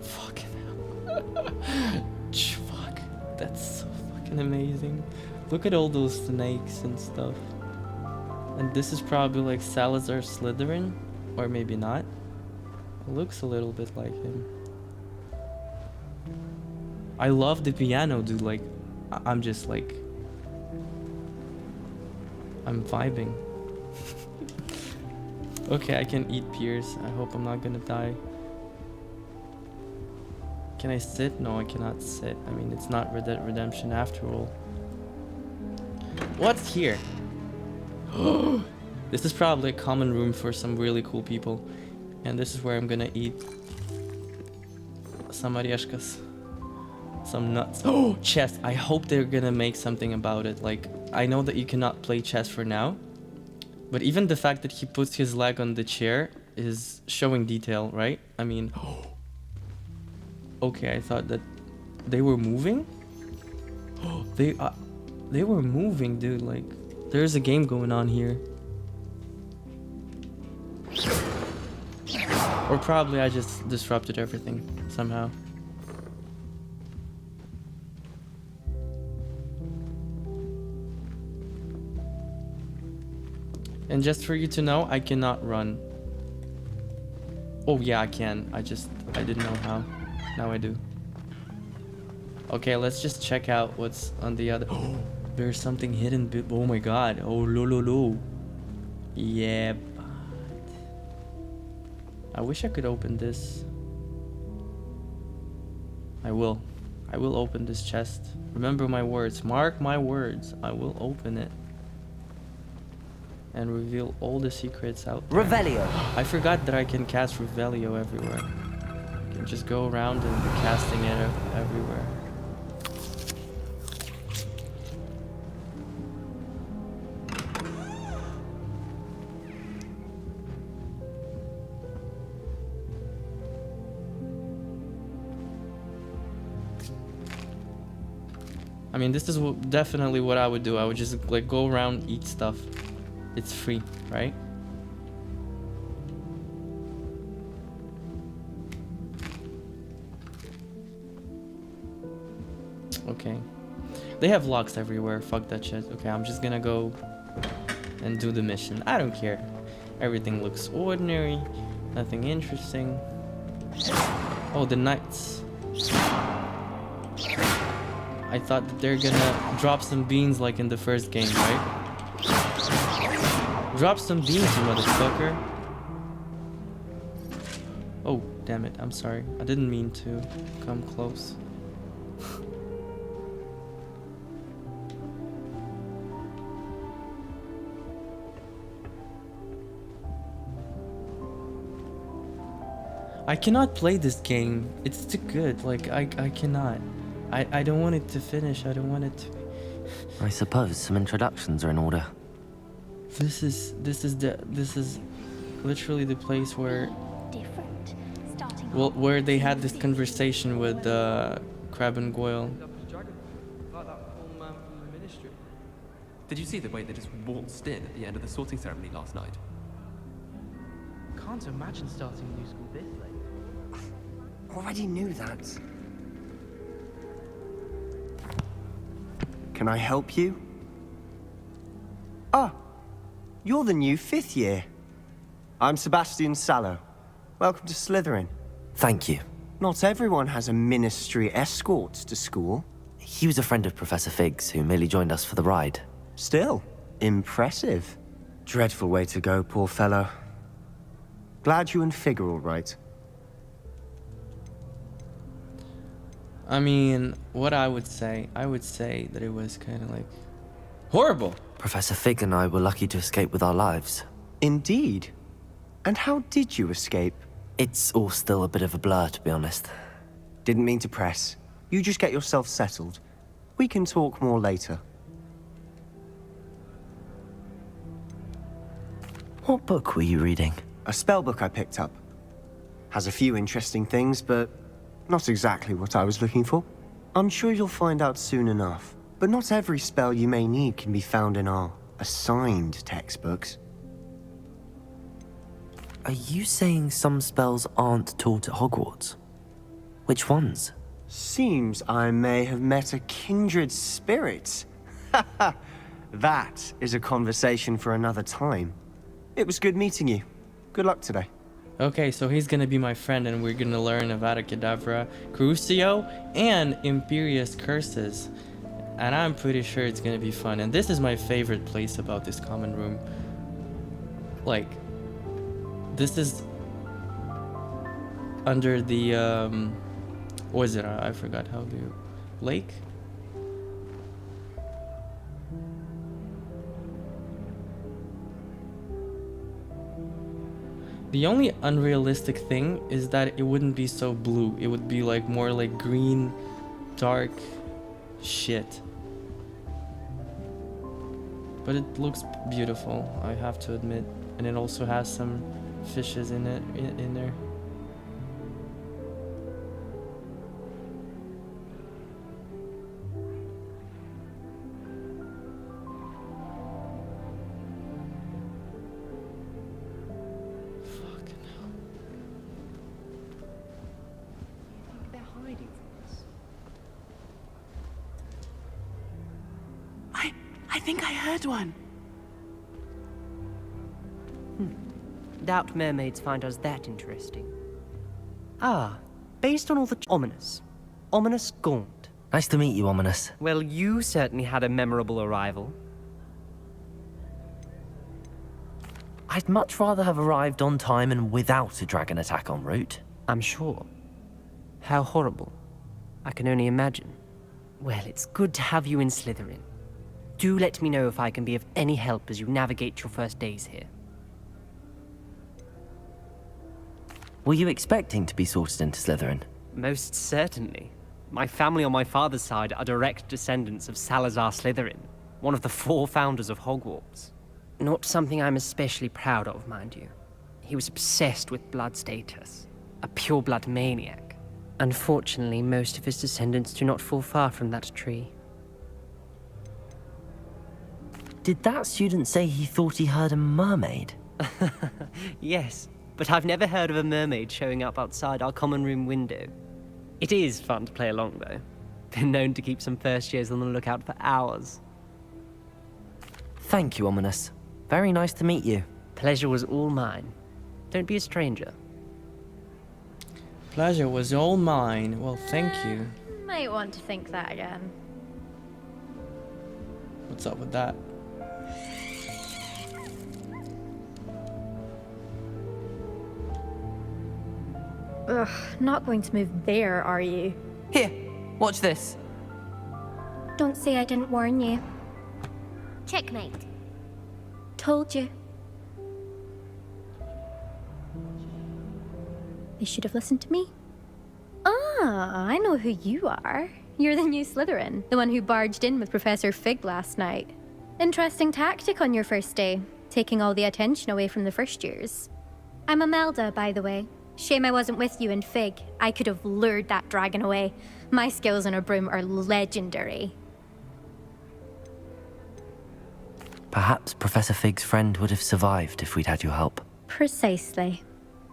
Fucking hell. Fuck, that's so fucking amazing. Look at all those snakes and stuff. And this is probably like Salazar Slytherin, or maybe not. It looks a little bit like him. I love the piano, dude. Like, I'm just like, I'm vibing. Okay, I can eat pears. I hope I'm not gonna die. Can I sit? No, I cannot sit. I mean, it's not Red Dead Redemption after all. What's here? This is probably a common room for some really cool people. And this is where I'm gonna eat some oreshkas. Some nuts. Oh, chess. I hope they're gonna make something about it. Like, I know that you cannot play chess for now, but even the fact that he puts his leg on the chair is showing detail, right? I mean, okay, I thought that they were moving. They were moving, dude. Like, there's a game going on here. Or probably I just disrupted everything somehow. And just for you to know, I cannot run. Oh yeah, I can. I didn't know how. Now I do. Okay, let's just check out what's on the other. Oh, there's something hidden. Oh my god. Oh, lo. Yeah. I wish I could open this. I will open this chest. Remember my words. Mark my words. I will open it. And reveal all the secrets out there. Revelio. I forgot that I can cast Revelio everywhere. I can just go around and be casting it everywhere. I mean, this is definitely what I would do. I would just like go around, eat stuff. It's free, right? Okay. They have locks everywhere. Fuck that shit. Okay, I'm just gonna go and do the mission. I don't care. Everything looks ordinary. Nothing interesting. Oh, the knights. I thought that they're gonna drop some beans like in the first game, right? Drop some beans, you motherfucker. Oh, damn it. I'm sorry. I didn't mean to come close. I cannot play this game. It's too good. Like, I cannot. I don't want it to finish. I don't want it to... I suppose some introductions are in order. This is literally the place where... Well, where they had this conversation with Crab and Goyle. Did you see the way they just waltzed in at the end of the sorting ceremony last night? Can't imagine starting a new school this late. Already knew that. Can I help you? Ah, you're the new 5th year. I'm Sebastian Sallow. Welcome to Slytherin. Thank you. Not everyone has a ministry escort to school. He was a friend of Professor Fig's who merely joined us for the ride. Still, impressive. Dreadful way to go, poor fellow. Glad you and Fig are all right. I mean, what I would say that it was kind of like horrible. Professor Fig and I were lucky to escape with our lives. Indeed. And how did you escape? It's all still a bit of a blur, to be honest. Didn't mean to press. You just get yourself settled. We can talk more later. What book were you reading? A spell book I picked up. Has a few interesting things, but not exactly what I was looking for. I'm sure you'll find out soon enough. But not every spell you may need can be found in our assigned textbooks. Are you saying some spells aren't taught at Hogwarts? Which ones? Seems I may have met a kindred spirit. That is a conversation for another time. It was good meeting you. Good luck today. Okay, so he's gonna be my friend and we're gonna learn Avada Kedavra, Crucio, and Imperious Curses. And I'm pretty sure it's gonna be fun. And this is my favorite place about this common room. Like, this is under the, what is it? I forgot how the lake? The only unrealistic thing is that it wouldn't be so blue. It would be like more like green, dark shit. But it looks beautiful, I have to admit. And it also has some fishes in it, in there. I think I heard one. Doubt mermaids find us that interesting. Ah, based on all the ominous. Ominous Gaunt. Nice to meet you, Ominous. Well, you certainly had a memorable arrival. I'd much rather have arrived on time and without a dragon attack en route. I'm sure. How horrible. I can only imagine. Well, it's good to have you in Slytherin. Do let me know if I can be of any help as you navigate your first days here. Were you expecting to be sorted into Slytherin? Most certainly. My family on my father's side are direct descendants of Salazar Slytherin, one of the 4 founders of Hogwarts. Not something I'm especially proud of, mind you. He was obsessed with blood status, a pure-blood maniac. Unfortunately, most of his descendants do not fall far from that tree. Did that student say he thought he heard a mermaid? Yes, but I've never heard of a mermaid showing up outside our common room window. It is fun to play along, though. Been known to keep some first years on the lookout for hours. Thank you, Ominous. Very nice to meet you. Pleasure was all mine. Don't be a stranger. Pleasure was all mine. Well, thank you. Might want to think that again. What's up with that? Ugh, not going to move there, are you? Here, watch this. Don't say I didn't warn you. Checkmate. Told you. They should have listened to me. Ah, I know who you are. You're the new Slytherin, the one who barged in with Professor Fig last night. Interesting tactic on your first day, taking all the attention away from the first years. I'm Imelda, by the way. Shame I wasn't with you in Fig. I could have lured that dragon away. My skills on a broom are legendary. Perhaps Professor Fig's friend would have survived if we'd had your help. Precisely.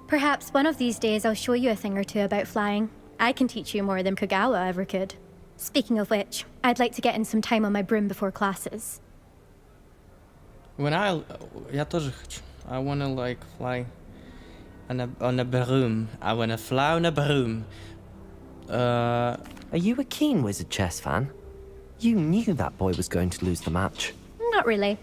Perhaps one of these days I'll show you a thing or two about flying. I can teach you more than Kagawa ever could. Speaking of which, I'd like to get in some time on my broom before classes. Я тоже хочу. I wanna like fly on a broom. I wanna fly on a broom. Are you a keen Wizard chess fan? You knew that boy was going to lose the match. Not really.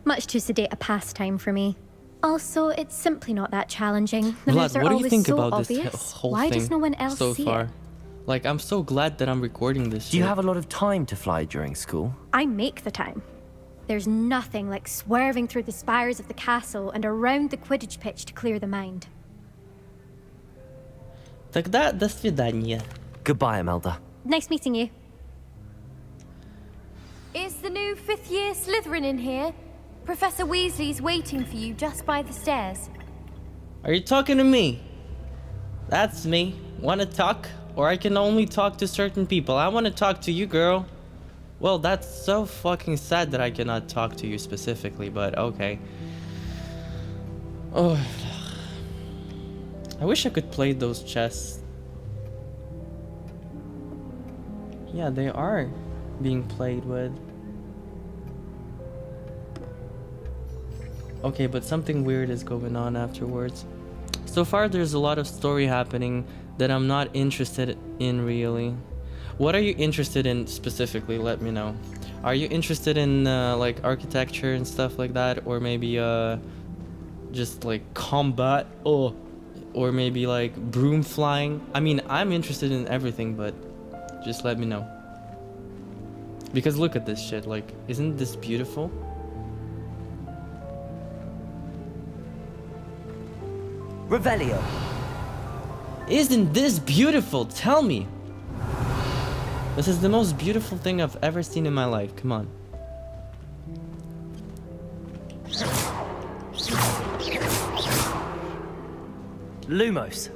Much too sedate a pastime for me. Also, it's simply not that challenging. The moves Vlad, are what do you always think so about obvious. this whole Why thing does no one else so see far? it? Like, I'm so glad that I'm recording this. Do you have a lot of time to fly during school? I make the time. There's nothing like swerving through the spires of the castle and around the Quidditch pitch to clear the mind. Тогда до свидания. Goodbye, Imelda. Nice meeting you. Is the new 5th year Slytherin in here? Professor Weasley's waiting for you just by the stairs. Are you talking to me? That's me. Wanna talk? Or I can only talk to certain people. I wanna talk to you, girl. Well, that's so fucking sad that I cannot talk to you specifically, but okay. Oh, I wish I could play those chess. Yeah, they are being played with. Okay, but something weird is going on afterwards. So far, there's a lot of story happening that I'm not interested in, really. What are you interested in specifically? Let me know. Are you interested in like architecture and stuff like that, or maybe just like combat, or maybe like broom flying? I mean, I'm interested in everything, but just let me know. Because look at this shit. Like, isn't this beautiful? Revelio. Isn't this beautiful? Tell me. This is the most beautiful thing I've ever seen in my life. Come on. Lumos.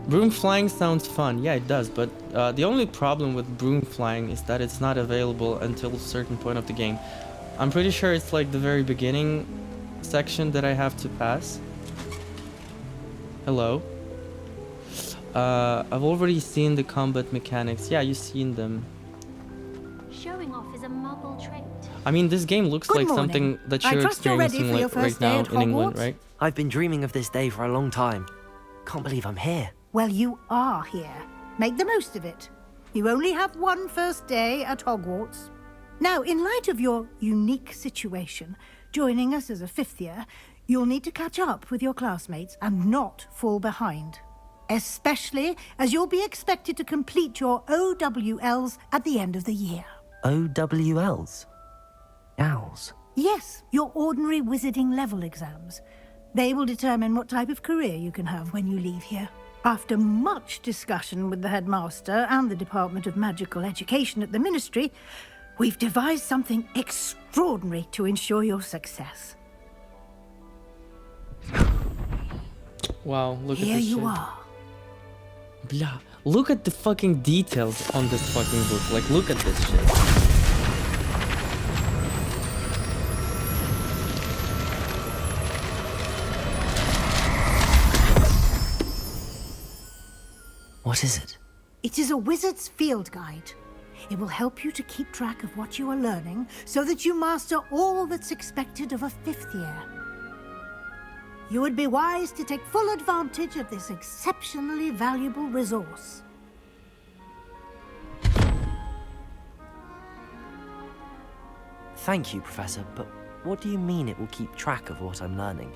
Broom flying sounds fun. Yeah, it does. But the only problem with broom flying is that it's not available until a certain point of the game. I'm pretty sure it's like the very beginning section that I have to pass. Hello. I've already seen the combat mechanics. Yeah, you've seen them. Show showing off is a muggle trait. I mean, this game looks Good like morning. something that I you're trust you're ready experiencing for your like right first day now at in England, Hogwarts? right? I've been dreaming of this day for a long time. Can't believe I'm here. Well, you are here. Make the most of it. You only have one first day at Hogwarts. Now, in light of your unique situation, joining us as a fifth year, you'll need to catch up with your classmates and not fall behind. Especially as you'll be expected to complete your OWLs at the end of the year. OWLs? Owls? Yes, your ordinary wizarding level exams. They will determine what type of career you can have when you leave here. After much discussion with the headmaster and the Department of Magical Education at the Ministry, we've devised something extraordinary to ensure your success. Wow, look at Here this you shit. are. Blah. Look at the fucking details on this fucking book. Like, look at this shit. What is it? It is a wizard's field guide. It will help you to keep track of what you are learning so that you master all that's expected of a fifth year. You would be wise to take full advantage of this exceptionally valuable resource. Thank you, Professor, but what do you mean it will keep track of what I'm learning?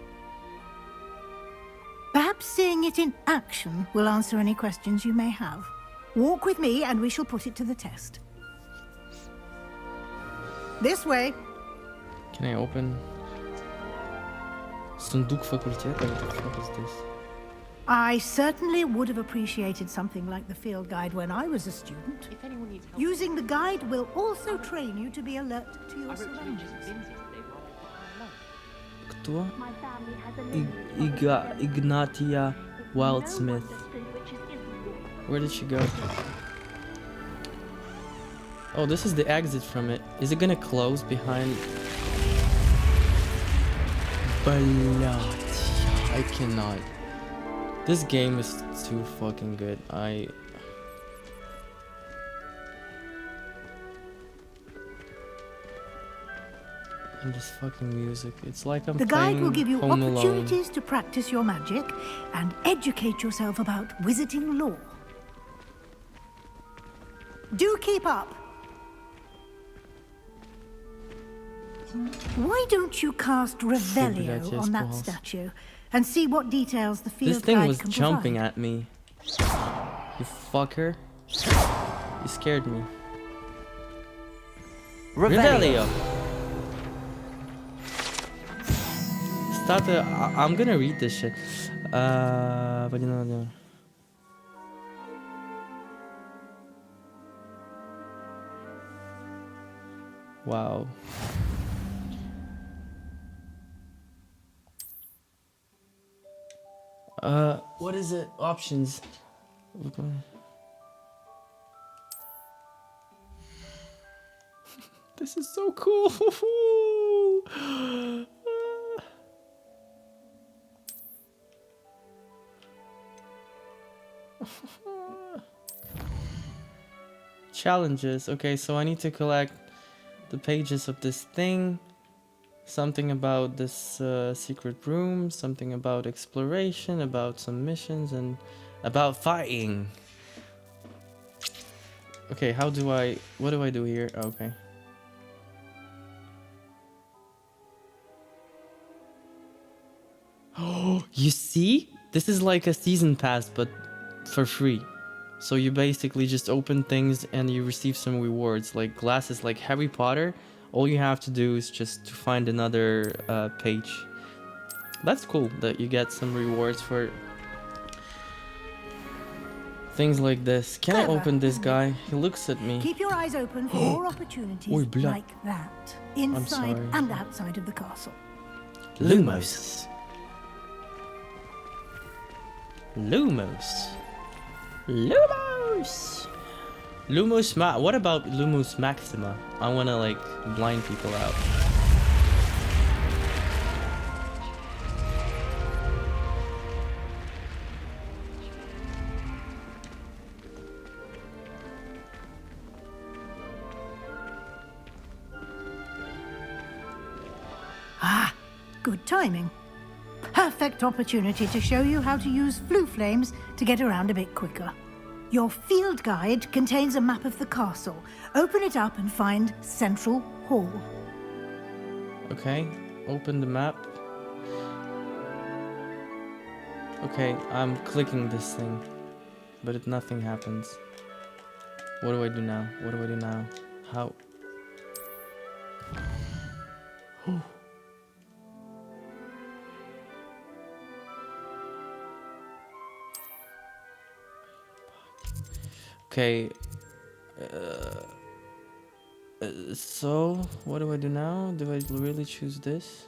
Perhaps seeing it in action will answer any questions you may have. Walk with me and we shall put it to the test. This way. Can I open? Sunduk fakulteta? What the fuck is this? I certainly would have appreciated something like the field guide when I was a student. If anyone needs help, Using the guide will also train you to be alert to your surroundings. Кто? Ignatia Wildsmith. Where did she go? Oh, this is the exit from it. Is it gonna close behind? Блять, I cannot. This game is too fucking good. And this fucking music. It's like I'm The guide will playing give you Home Alone. opportunities to practice your magic and educate yourself about wizarding lore. Do keep up. Why don't you cast Revelio on that statue and see what details the field This thing guide was can jumping provide? at me. You fucker. You scared me. Revelio. I'm gonna read this shit. But you know. Wow. What is it? Options. This is so cool. Challenges. Okay, so I need to collect the pages of this thing. Something about this secret room, something about exploration, about some missions, and about fighting. Okay, what do I do here? Okay. Oh, you see? This is like a season pass, but for free. So you basically just open things and you receive some rewards, like glasses, like Harry Potter. All you have to do is just to find another page. That's cool that you get some rewards for things like this. Can I open this guy? He looks at me. Keep your eyes open for more opportunities Oi, blood. like that, inside sorry. and outside of the castle. Lumos. Lumos. Lumos. Lumos what about Lumos Maxima? I wanna like blind people out. good timing. Perfect opportunity to show you how to use flue flames to get around a bit quicker. Your field guide contains a map of the castle. Open it up and find Central Hall. Okay, open the map. Okay, I'm clicking this thing, but nothing happens. What do I do now? What do I do now? How? Okay. So, what do I do now? Do I really choose this?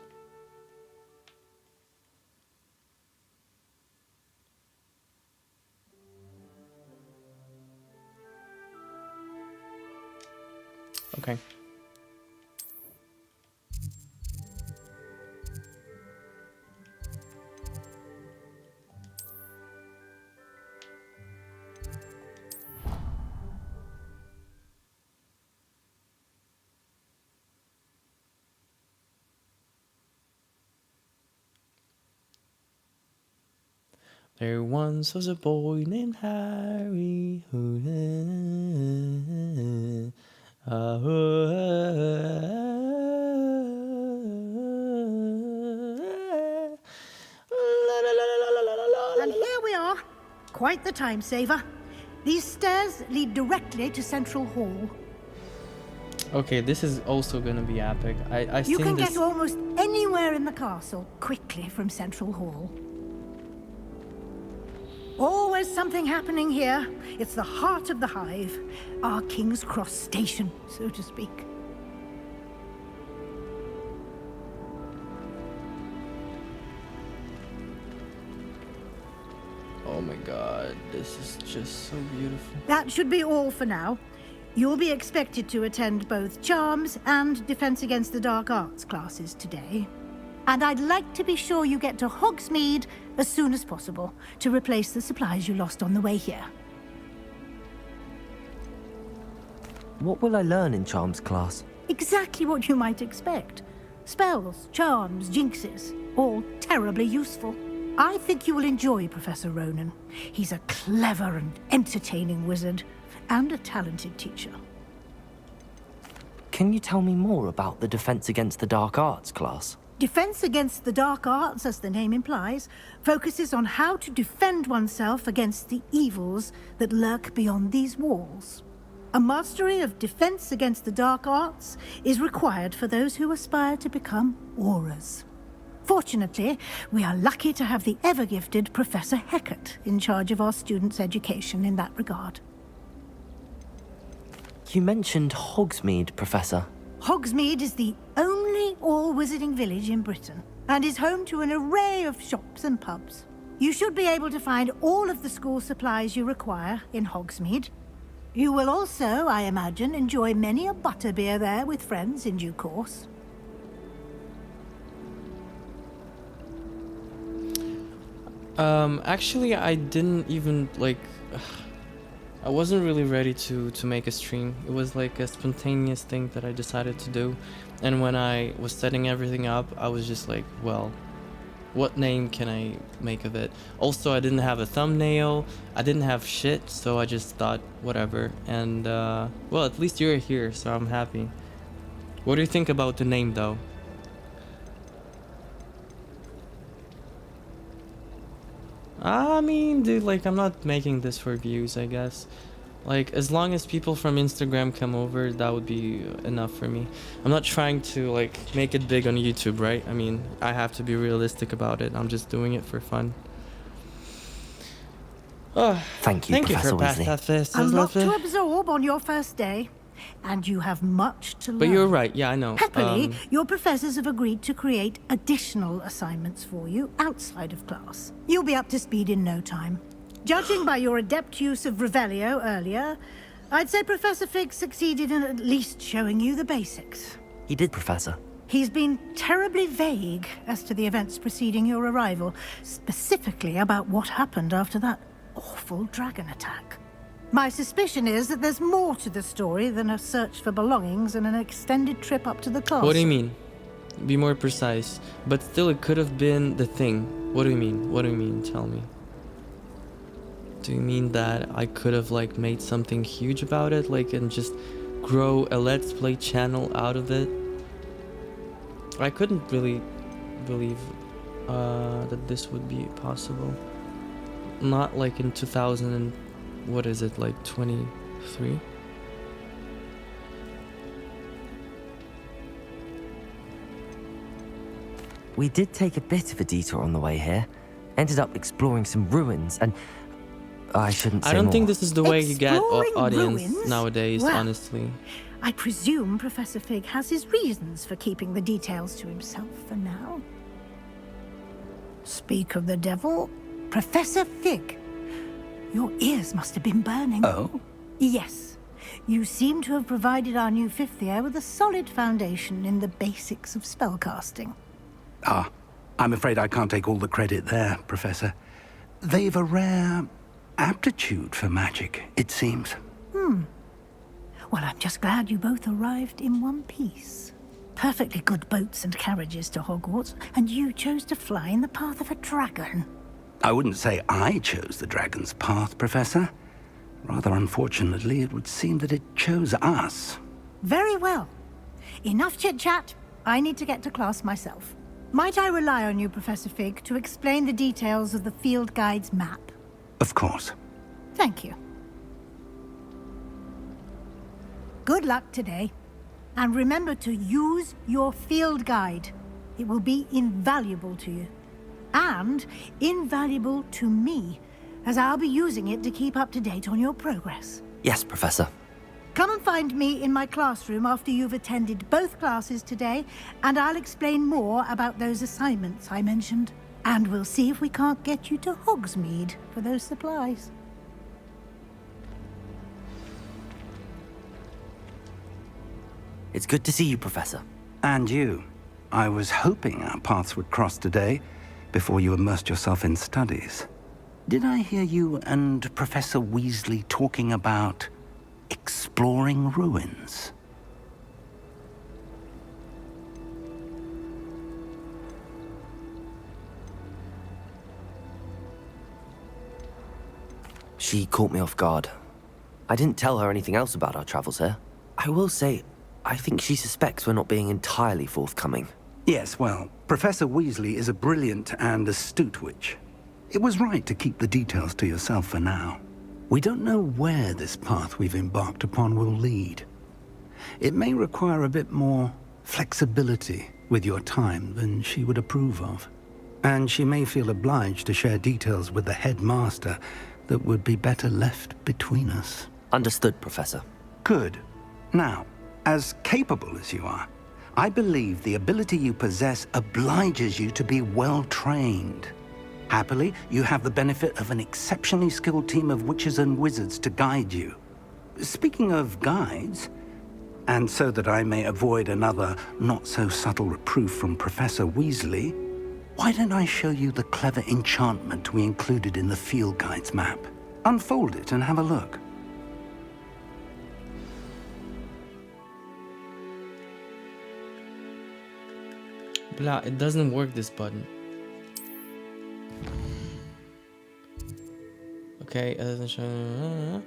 Okay. There once was a boy named Harry who And here we are. Quite the time saver. These stairs lead directly to Central Hall. Okay, this is also gonna be epic. I You can this... get almost anywhere in the castle quickly from Central Hall. Always something happening here. It's the heart of the hive. Our King's Cross station, so to speak. Oh my god, this is just so beautiful. That should be all for now. You'll be expected to attend both Charms and Defense Against the Dark Arts classes today. And I'd like to be sure you get to Hogsmeade as soon as possible to replace the supplies you lost on the way here. What will I learn in Charms class? Exactly what you might expect. Spells, charms, jinxes, all terribly useful. I think you will enjoy Professor Ronan. He's a clever and entertaining wizard, and a talented teacher. Can you tell me more about the Defense Against the Dark Arts class? Defense Against the Dark Arts, as the name implies, focuses on how to defend oneself against the evils that lurk beyond these walls. A mastery of Defense Against the Dark Arts is required for those who aspire to become Aurors. Fortunately, we are lucky to have the ever-gifted Professor Hecat in charge of our students' education in that regard. You mentioned Hogsmeade, Professor. Hogsmeade is the only all-wizarding village in Britain, and is home to an array of shops and pubs. You should be able to find all of the school supplies you require in Hogsmeade. You will also, I imagine, enjoy many a butterbeer there with friends in due course. Actually, I didn't even, like... I wasn't really ready to make a stream. It was like a spontaneous thing that I decided to do. And when I was setting everything up, I was just like, well, what name can I make of it? Also, I didn't have a thumbnail. I didn't have shit, so I just thought, whatever. And, well, at least you're here, so I'm happy. What do you think about the name, though? I mean, dude, like, I'm not making this for views, I guess. Like, as long as people from Instagram come over, that would be enough for me. I'm not trying to, like, make it big on YouTube, right? I mean, I have to be realistic about it. I'm just doing it for fun. Oh, thank you, Professor Weasley. A lot to absorb on your first day, and you have much to learn. But you're right, yeah, I know. Happily, your professors have agreed to create additional assignments for you outside of class. You'll be up to speed in no time. Judging by your adept use of Revelio earlier, I'd say Professor Fig succeeded in at least showing you the basics. He did, Professor. He's been terribly vague as to the events preceding your arrival, specifically about what happened after that awful dragon attack. My suspicion is that there's more to the story than a search for belongings and an extended trip up to the castle. What do you mean? Be more precise. But still, it could have been the thing. What do you mean? What do you mean? Tell me. Do you mean that I could have like made something huge about it, like, and just grow a Let's Play channel out of it? I couldn't really believe that this would be possible. Not like in 2000 and what is it, like 23? We did take a bit of a detour on the way here. Ended up exploring some ruins, and I shouldn't say I don't more. think this is the way you get Exploring audience ruins? nowadays, Well, honestly. I presume Professor Fig has his reasons for keeping the details to himself for now. Speak of the devil, Professor Fig. Your ears must have been burning. Oh? Yes. You seem to have provided our new fifth year with a solid foundation in the basics of spellcasting. Ah, I'm afraid I can't take all the credit there, Professor. They've a rare aptitude for magic, it seems. Well, I'm just glad you both arrived in one piece. Perfectly good boats and carriages to Hogwarts, and you chose to fly in the path of a dragon. I wouldn't say I chose the dragon's path, Professor. Rather unfortunately, it would seem that it chose us. Very well. Enough chit-chat. I need to get to class myself. Might I rely on you, Professor Fig, to explain the details of the field guide's map? Of course. Thank you. Good luck today. And remember to use your field guide. It will be invaluable to you. And invaluable to me, as I'll be using it to keep up to date on your progress. Yes, Professor. Come and find me in my classroom after you've attended both classes today, and I'll explain more about those assignments I mentioned. And we'll see if we can't get you to Hogsmeade for those supplies. It's good to see you, Professor. And you. I was hoping our paths would cross today, before you immersed yourself in studies. Did I hear you and Professor Weasley talking about exploring ruins? She caught me off guard. I didn't tell her anything else about our travels here. I will say, I think she suspects we're not being entirely forthcoming. Yes, well, Professor Weasley is a brilliant and astute witch. It was right to keep the details to yourself for now. We don't know where this path we've embarked upon will lead. It may require a bit more flexibility with your time than she would approve of. And she may feel obliged to share details with the headmaster that would be better left between us. Understood, Professor. Good. Now, as capable as you are, I believe the ability you possess obliges you to be well-trained. Happily, you have the benefit of an exceptionally skilled team of witches and wizards to guide you. Speaking of guides, and so that I may avoid another not-so-subtle reproof from Professor Weasley, why don't I show you the clever enchantment we included in the field guide's map? Unfold it and have a look. Blah, it doesn't work, this button. Okay, it doesn't show.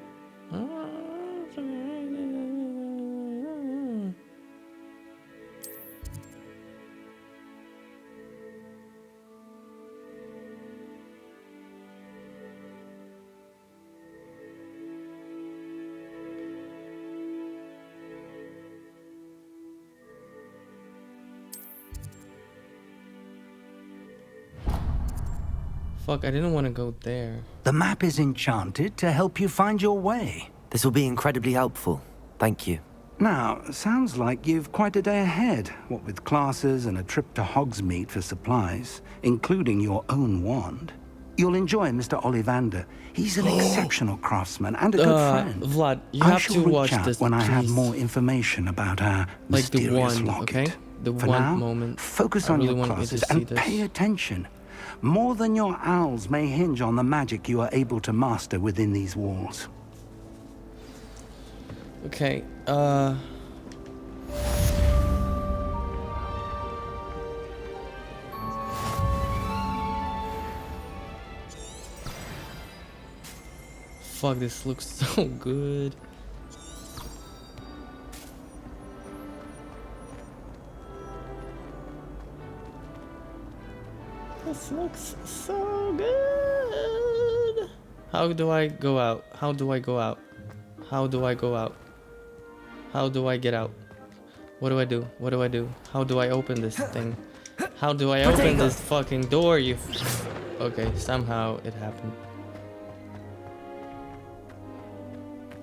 Fuck, I didn't want to go there. The map is enchanted to help you find your way. This will be incredibly helpful. Thank you. Now, sounds like you've quite a day ahead, what with classes and a trip to Hogsmeade for supplies, including your own wand. You'll enjoy Mr. Ollivander. He's an exceptional craftsman and a good friend. Vlad, you I have shall to reach watch out this, when I have please. more information about our Like the mysterious one, locket. okay? The For one now, moment. focus I on really your want you to classes see and this. pay attention. More than your owls may hinge on the magic you are able to master within these walls. Okay, fuck, this looks so good. This looks so good. How do I go out? How do I go out? How do I go out? How do I get out? What do I do? What do I do? How do I open this thing? How do I open this fucking door, you... Okay, somehow it happened.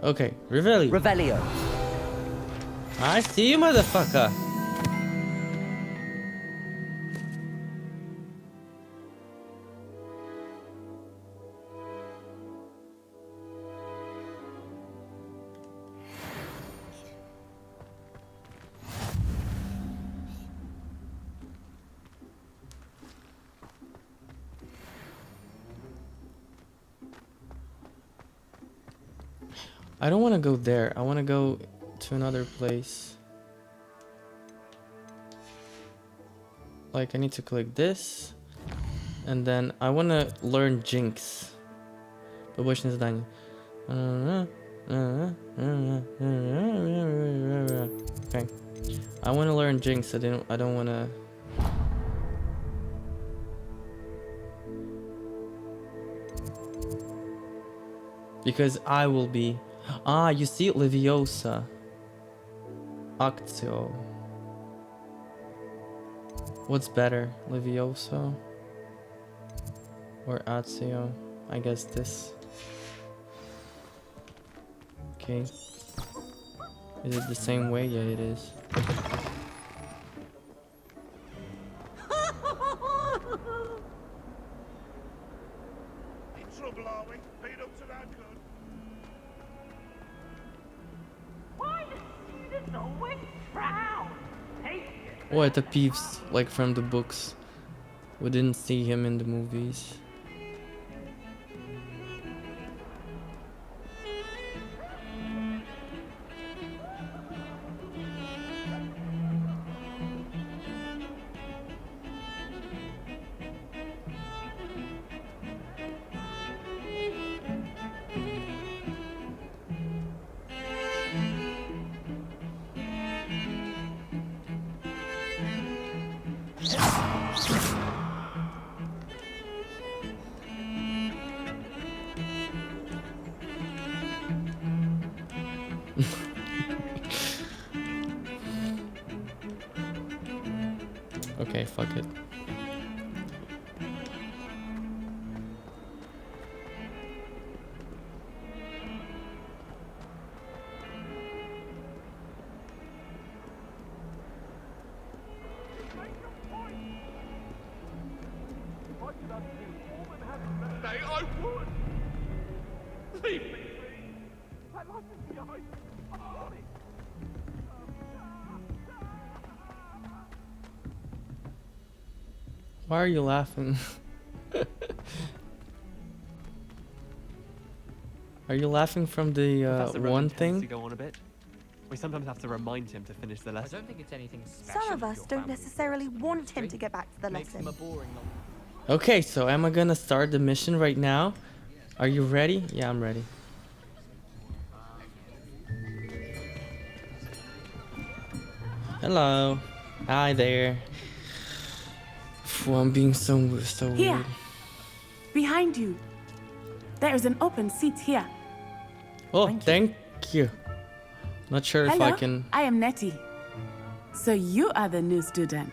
Okay, Revelio. Revelio. I see you, motherfucker. I don't want to go there. I want to go to another place. Like, I need to click this. And then I want to learn Jinx. Побочное задание. Okay. I want to learn Jinx. I don't want to... Because I will be... Ah, you see, Leviosa. Actio. What's better, Leviosa or Actio? I guess this. Okay. Is it the same way? Yeah, it is. Oh, это Peeves, like from the books. We didn't see him in the movies. Okay, fuck it. I would! Leave me! I lost it behind. Why are you laughing? Are you laughing from the one thing? To go on a bit. We sometimes have to remind him to finish the lesson. I don't think it's anything special. Some of us don't necessarily want him to get back to the lesson. Okay, so am I gonna start the mission right now? Are you ready? Yeah, I'm ready. Hello. Hi there. Phew, I'm being so Here. weird. Behind you. There is an open seat here. Oh, thank you. Not sure if I can. I am Nettie. So you are the new student.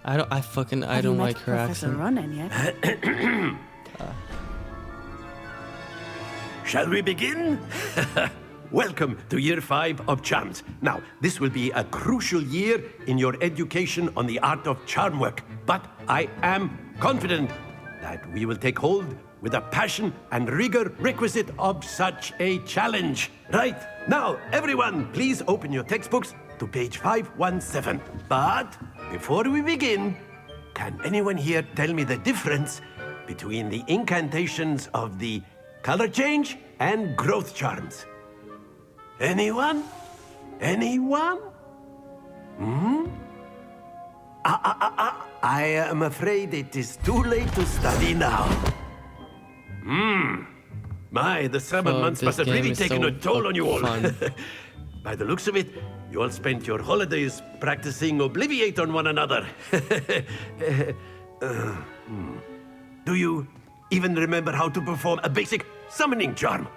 I don't like her Professor accent. Ronan yet? Shall we begin? Welcome to Year 5 of Charms. Now, this will be a crucial year in your education on the art of charm work, but I am confident that we will take hold with the passion and rigor requisite of such a challenge. Right, now, everyone, please open your textbooks to page 517. But before we begin, can anyone here tell me the difference between the incantations of the color change and growth charms? Anyone? Anyone? Hmm? I am afraid it is too late to study now. Hmm. My, the summer Fuck, months this must have game really is taken so a toll on you all. fun. By the looks of it, you all spent your holidays practicing Obliviate on one another. Do you even remember how to perform a basic summoning charm?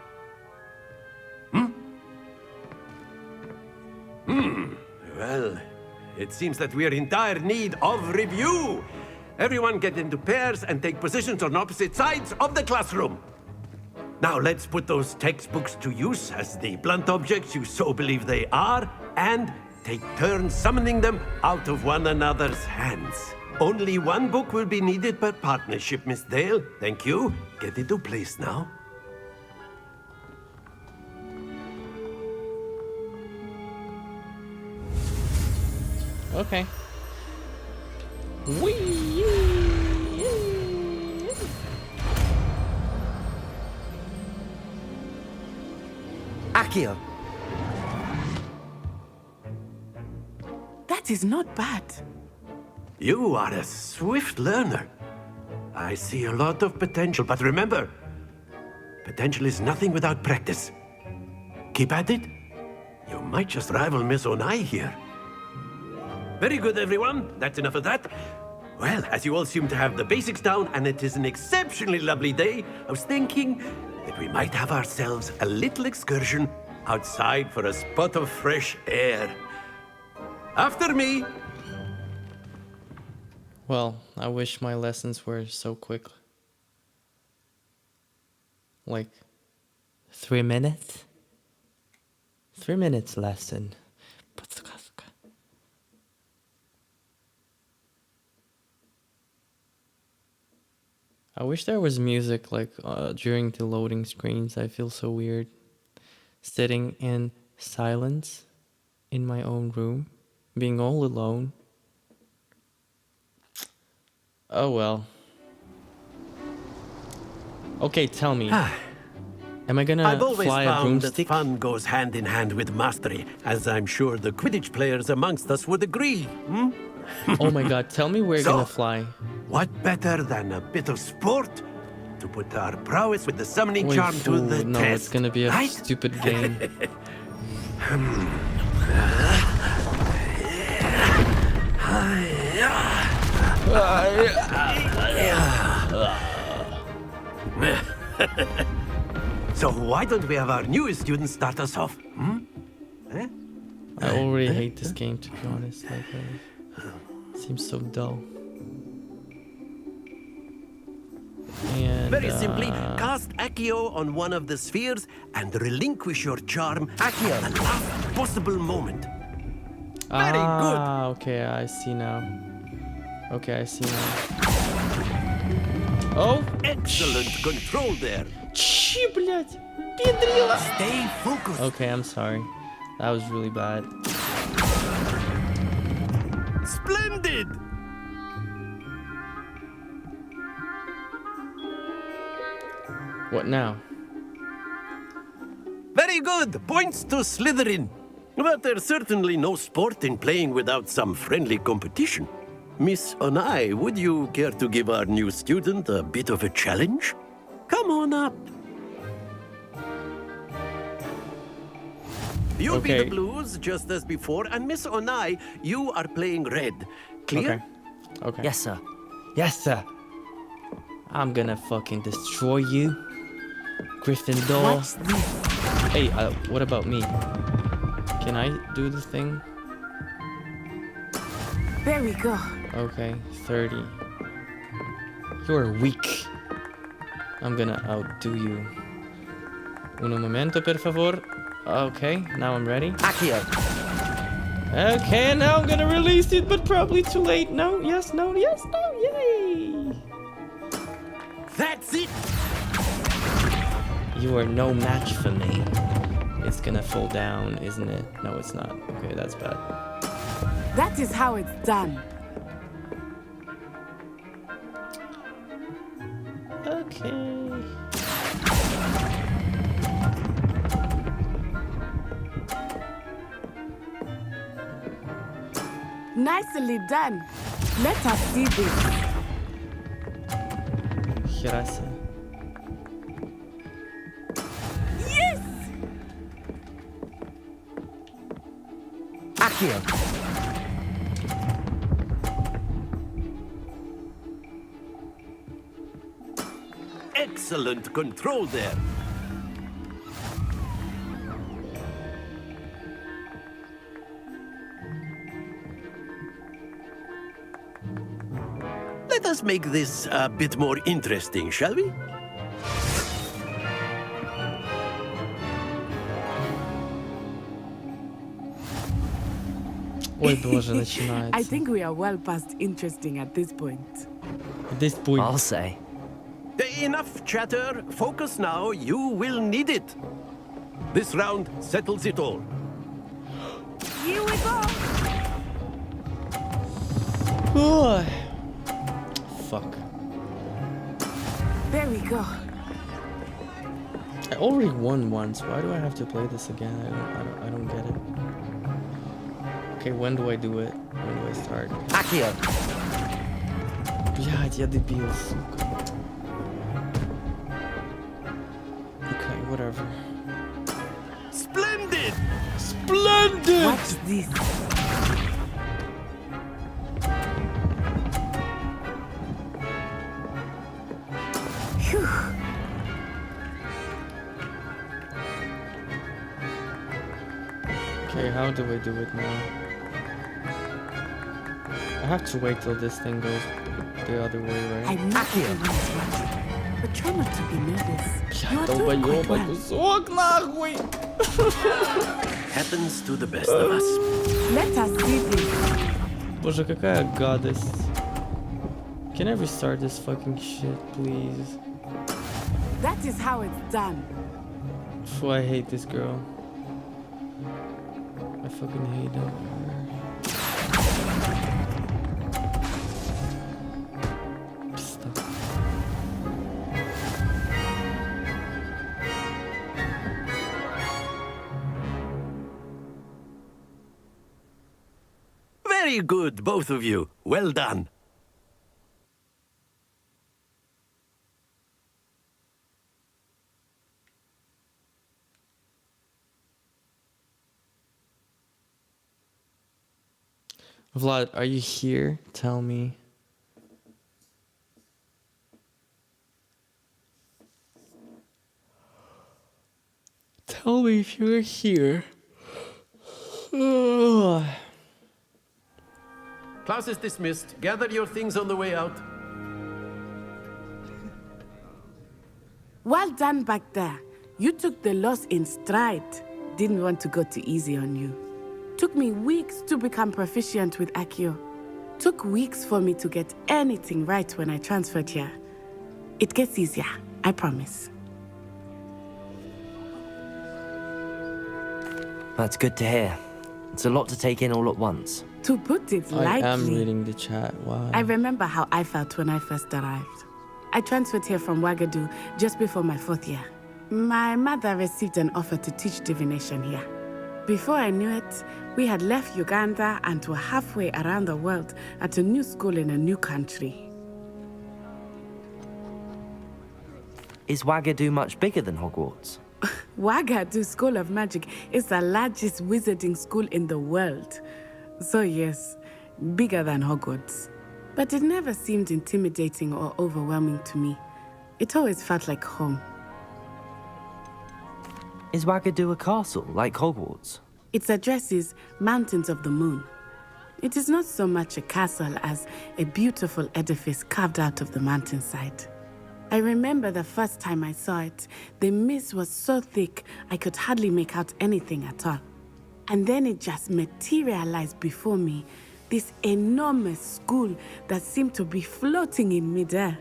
Well, it seems that we are in dire need of review. Everyone get into pairs and take positions on opposite sides of the classroom. Now let's put those textbooks to use as the blunt objects you so believe they are, and take turns summoning them out of one another's hands. Only one book will be needed per partnership, Miss Dale. Thank you. Get into place now. Okay. Accio! That is not bad. You are a swift learner. I see a lot of potential, but remember, potential is nothing without practice. Keep at it. You might just rival Miss Onai here. Very good, everyone. That's enough of that. Well, as you all seem to have the basics down, and it is an exceptionally lovely day, I was thinking that we might have ourselves a little excursion outside for a spot of fresh air. After me! Well, I wish my lessons were so quick. Like 3 minutes? 3 minutes lesson. I wish there was music like during the loading screens. I feel so weird sitting in silence in my own room, being all alone. Oh well. Okay, tell me. Am I gonna I've always fly a found that broomstick? fun goes hand in hand with mastery, as I'm sure the Quidditch players amongst us would agree. Oh my god, tell me we're So, gonna fly. What better than a bit of sport to put our prowess with the summoning Wait, charm to fool, the no, test? it's gonna be a right? stupid game. So why don't we have our newest student start us off? Eh? I already hate this game, to be honest. Like, it seems so dull. And, Very simply, cast Accio on one of the spheres and relinquish your charm at the last possible moment. Very good. Okay, I see now. Okay, I see now. Oh! Excellent control there. Чи, блядь! Педрила! Stay focused. Okay, I'm sorry. That was really bad. Splendid! What now? Very good. Points to Slytherin. But there's certainly no sport in playing without some friendly competition. Miss Onai, would you care to give our new student a bit of a challenge? Come on up. You'll be Okay. the blues, just as before, and Miss Onai, you are playing red. Clear? Okay. Okay. Yes, sir. Yes, sir. I'm gonna fucking destroy you, Gryffindor. What's this? Hey, what about me? Can I do the thing? There we go. Okay, 30. You're weak. I'm gonna outdo you. Un momento, per favor. Okay, now I'm ready. Accio! Okay, now I'm gonna release it, but probably too late. No, yes, no, yes, no, yay! That's it! You are no match for me. It's gonna fall down, isn't it? No, it's not. Okay, that's bad. That is how it's done. Okay. Nicely done. Let us see this. Hirasa. Accio. Excellent control there. Let us make this a bit more interesting, shall we? Ой, боже, начинается. I think we are well past interesting at this point. At this point. I'll say. Enough chatter. Focus now. You will need it. This round settles it all. Here we go! Oh. Fuck. There we go. I already won once. Why do I have to play this again? I don't get it. Okay, when do I do it? When do I start? Accio. Блядь, я дебил, сука. Okay, whatever. Splendid! Splendid! Watch this. Phew. Okay, how do I do it now? I have to wait till this thing goes the other way, right? I know everyone is watching, but try not to be nervous. You are doing quite Долбоёбай, well. кусок, нахуй! Happens to the best of us. Let us see this. Боже, какая гадость. Can I restart this fucking shit, please? That is how it's done. Phew, I hate this girl. I fucking hate her. Stop. Very good, both of you. Well done. Vlad, are you here? Tell me. Tell me if you're here. Class is dismissed. Gather your things on the way out. Well done back there. You took the loss in stride. Didn't want to go too easy on you. Took me weeks to become proficient with Accio. Took weeks for me to get anything right when I transferred here. It gets easier, I promise. That's good to hear. It's a lot to take in all at once. To put it I lightly, am reading the chat. Wow. I remember how I felt when I first arrived. I transferred here from Wagadu just before my 4th year. My mother received an offer to teach divination here. Before I knew it, we had left Uganda and were halfway around the world at a new school in a new country. Is Wagadu much bigger than Hogwarts? Wagadu School of Magic is the largest wizarding school in the world. So yes, bigger than Hogwarts. But it never seemed intimidating or overwhelming to me. It always felt like home. Is Wagadu a castle, like Hogwarts? Its address is Mountains of the Moon. It is not so much a castle as a beautiful edifice carved out of the mountainside. I remember the first time I saw it, the mist was so thick I could hardly make out anything at all. And then it just materialized before me, this enormous school that seemed to be floating in midair.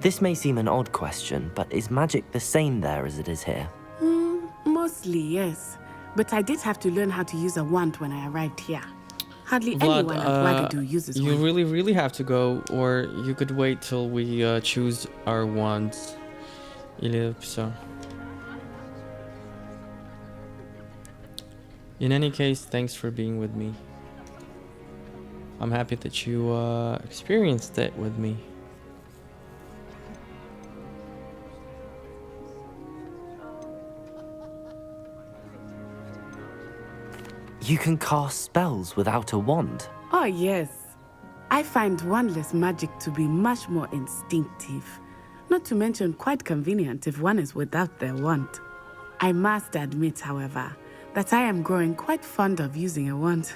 This may seem an odd question, but is magic the same there as it is here? Mostly, yes. But I did have to learn how to use a wand when I arrived here. Hardly Vlad, anyone at Wagadu uses you one. really have to go, or you could wait till we choose our wands. Или всё. In any case, thanks for being with me. I'm happy that you experienced it with me. You can cast spells without a wand? Oh, yes. I find wandless magic to be much more instinctive. Not to mention quite convenient if one is without their wand. I must admit, however, that I am growing quite fond of using a wand.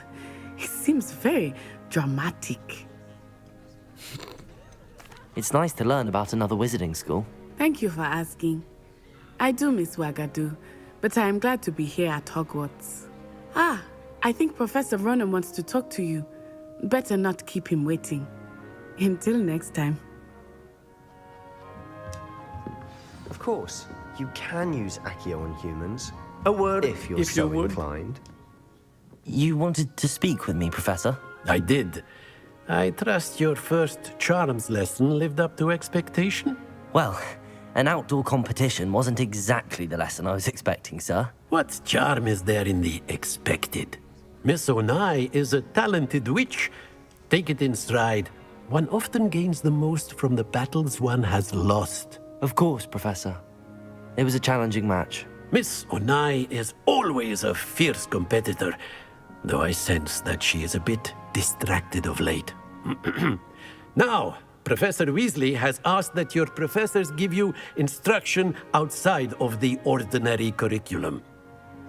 It seems very dramatic. It's nice to learn about another wizarding school. Thank you for asking. I do miss Wagadu, but I am glad to be here at Hogwarts. Ah, I think Professor Ronan wants to talk to you. Better not keep him waiting. Until next time. Of course, you can use Accio on humans. A word if you're so inclined. You wanted to speak with me, Professor? I did. I trust your first charms lesson lived up to expectation? Well, an outdoor competition wasn't exactly the lesson I was expecting, sir. What charm is there in the expected? Miss Onai is a talented witch. Take it in stride. One often gains the most from the battles one has lost. Of course, Professor. It was a challenging match. Miss Onai is always a fierce competitor, though I sense that she is a bit distracted of late. Now, Professor Weasley has asked that your professors give you instruction outside of the ordinary curriculum.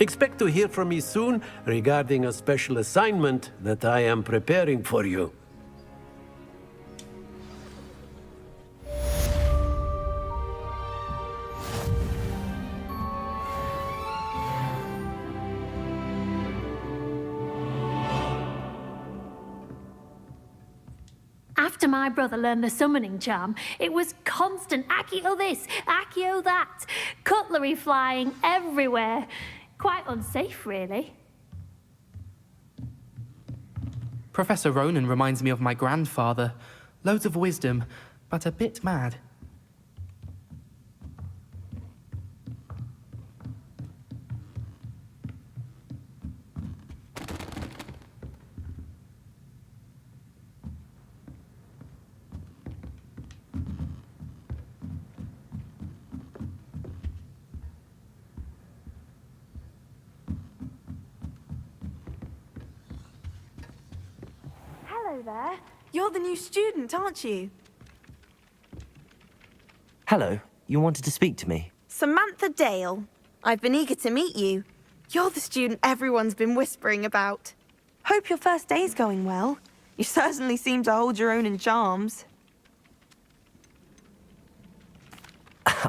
Expect to hear from me soon regarding a special assignment that I am preparing for you. After my brother learned the summoning charm, it was constant Accio this, Accio that, cutlery flying everywhere. Quite unsafe, really. Professor Ronan reminds me of my grandfather. Loads of wisdom, but a bit mad. Hello there. You're the new student, aren't you? Hello, you wanted to speak to me? Samantha Dale. I've been eager to meet you. You're the student everyone's been whispering about. Hope your first day's going well. You certainly seem to hold your own in charms.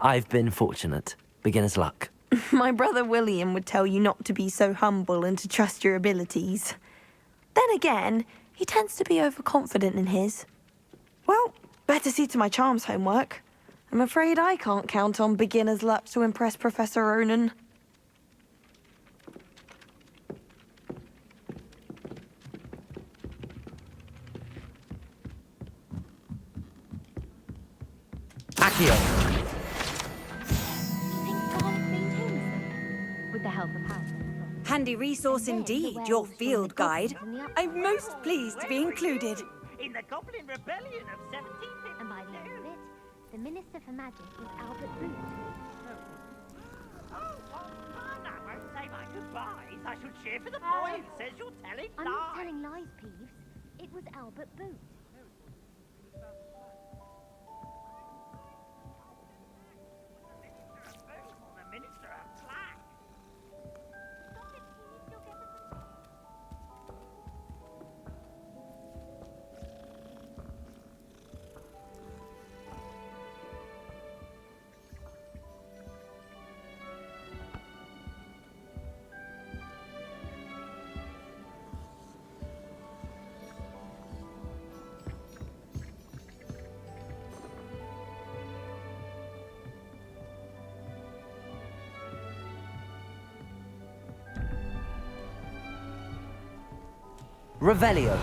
I've been fortunate. Beginner's luck. My brother William would tell you not to be so humble and to trust your abilities. Then again, he tends to be overconfident in his. Well, better see to my charms homework. I'm afraid I can't count on beginner's luck to impress Professor Ronan. Accio! With the help of House. Handy resource indeed, your field guide. I'm most pleased to be included. In the Goblin Rebellion of 1752. And by the end of it, the Minister for Magic was Albert Boot. Oh, I won't say my goodbyes. I shall cheer for the boy who says you're telling lies. I'm not telling lies, Peeves. It was Albert Boot. The Minister of Slack. Revelio.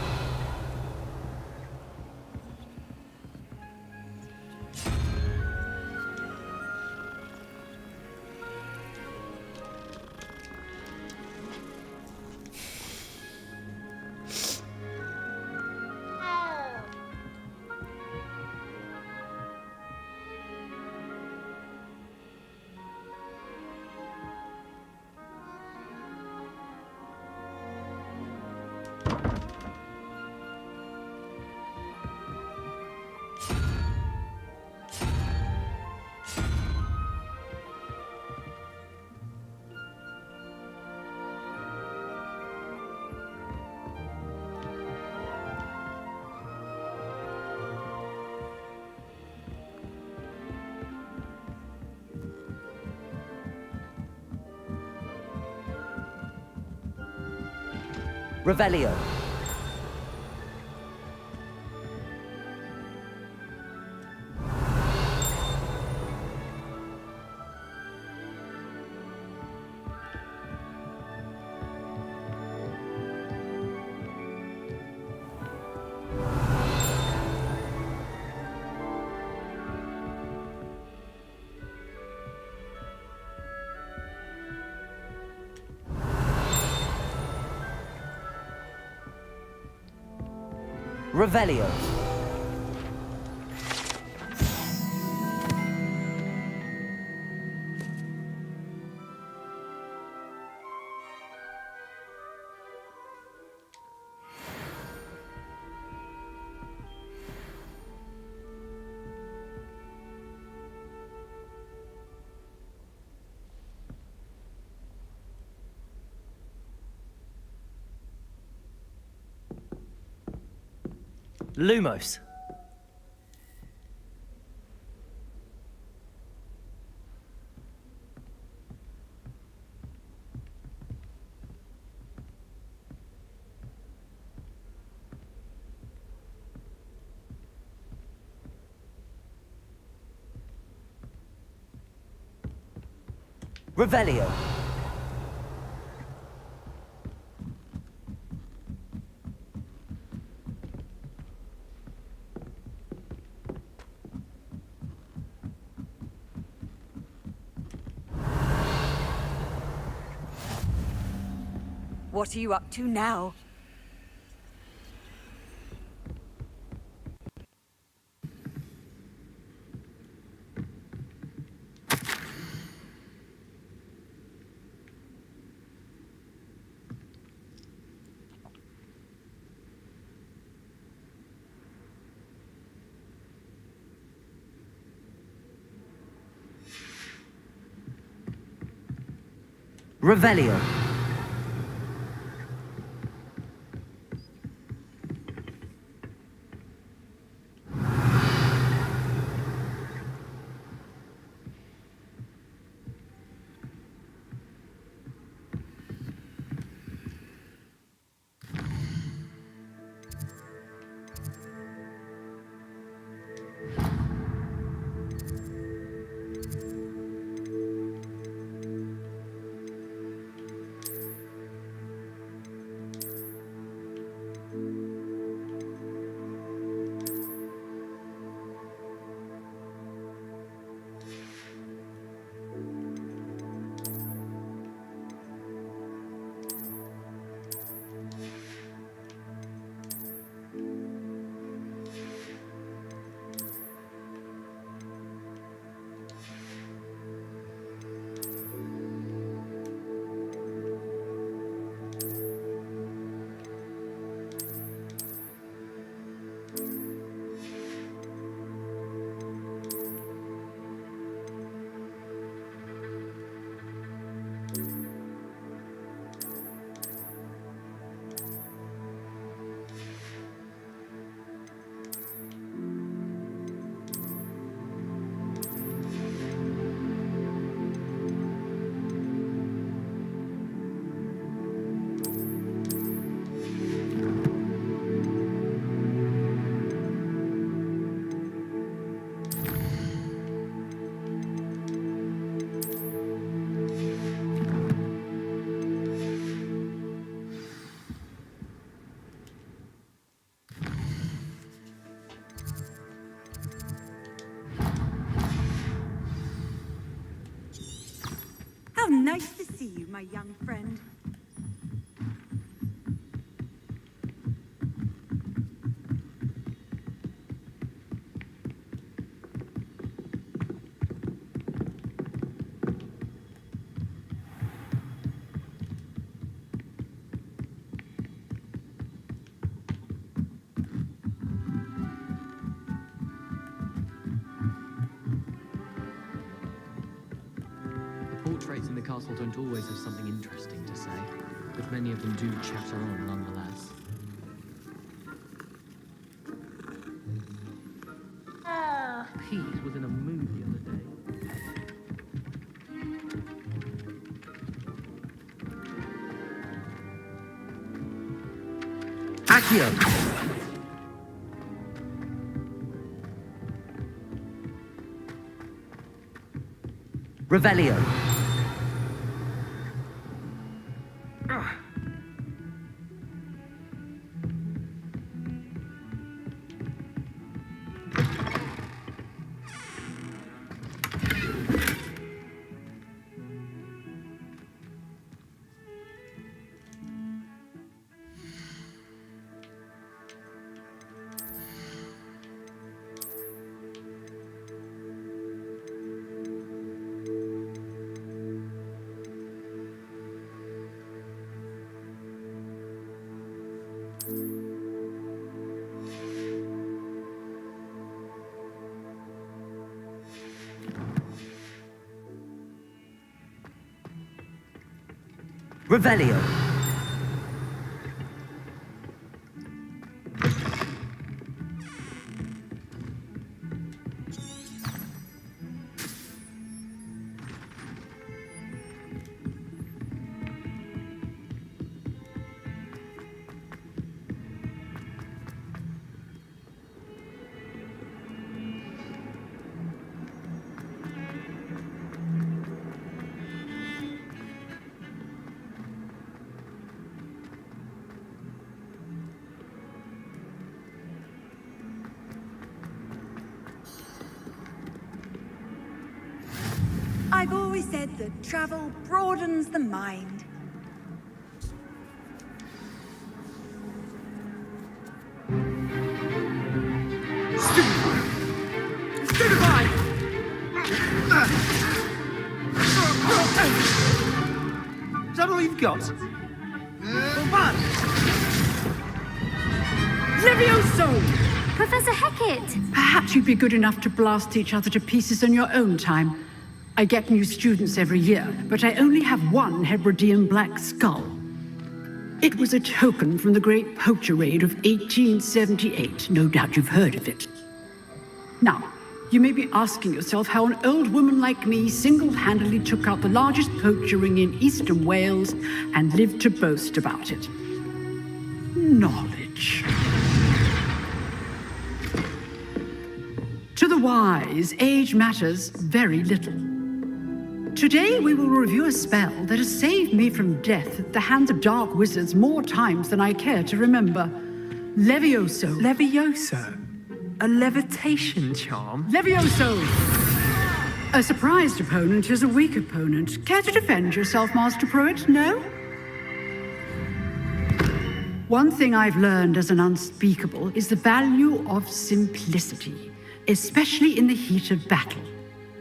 Revelio. Revelio. Lumos. Revelio. What are you up to now? Revelio. How nice to see you, my young friend. Portraits in the castle don't always have something interesting to say, but many of them do chatter on nonetheless. Pete was in a mood the other day. Accio! Revelio! Revelio! I've always said that travel broadens the mind. Stupefy! Is that all you've got? Levioso! Professor Hecat! Perhaps you'd be good enough to blast each other to pieces in your own time. I get new students every year, but I only have one Hebridean black skull. It was a token from the Great Poacher Raid of 1878. No doubt you've heard of it. Now, you may be asking yourself how an old woman like me single-handedly took out the largest poacher ring in eastern Wales and lived to boast about it. Knowledge. To the wise, age matters very little. Today we will review a spell that has saved me from death at the hands of dark wizards more times than I care to remember. Levioso. Levioso? A levitation charm? Levioso! A surprised opponent is a weak opponent. Care to defend yourself, Master Pruitt? No? One thing I've learned as an unspeakable is the value of simplicity, especially in the heat of battle.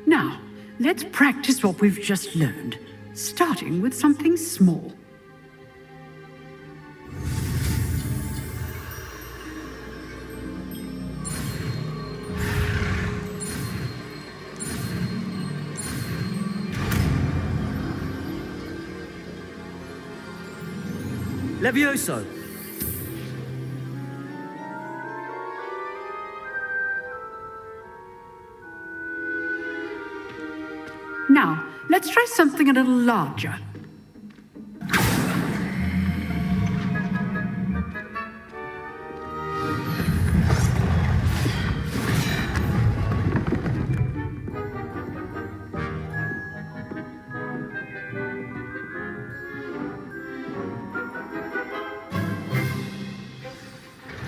Now, let's practice what we've just learned, starting with something small. Levioso! Now, let's try something a little larger.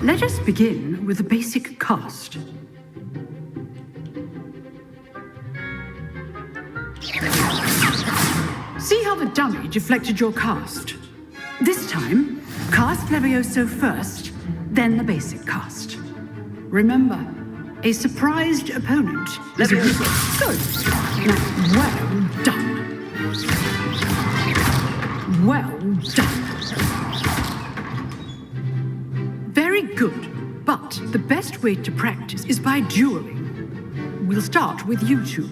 Let us begin with the basic cast. See how the dummy deflected your cast? This time, cast Levioso first, then the basic cast. Remember, a surprised opponent is a wizard. Good. Now, well done. Well done. Very good, but the best way to practice is by dueling. We'll start with you two.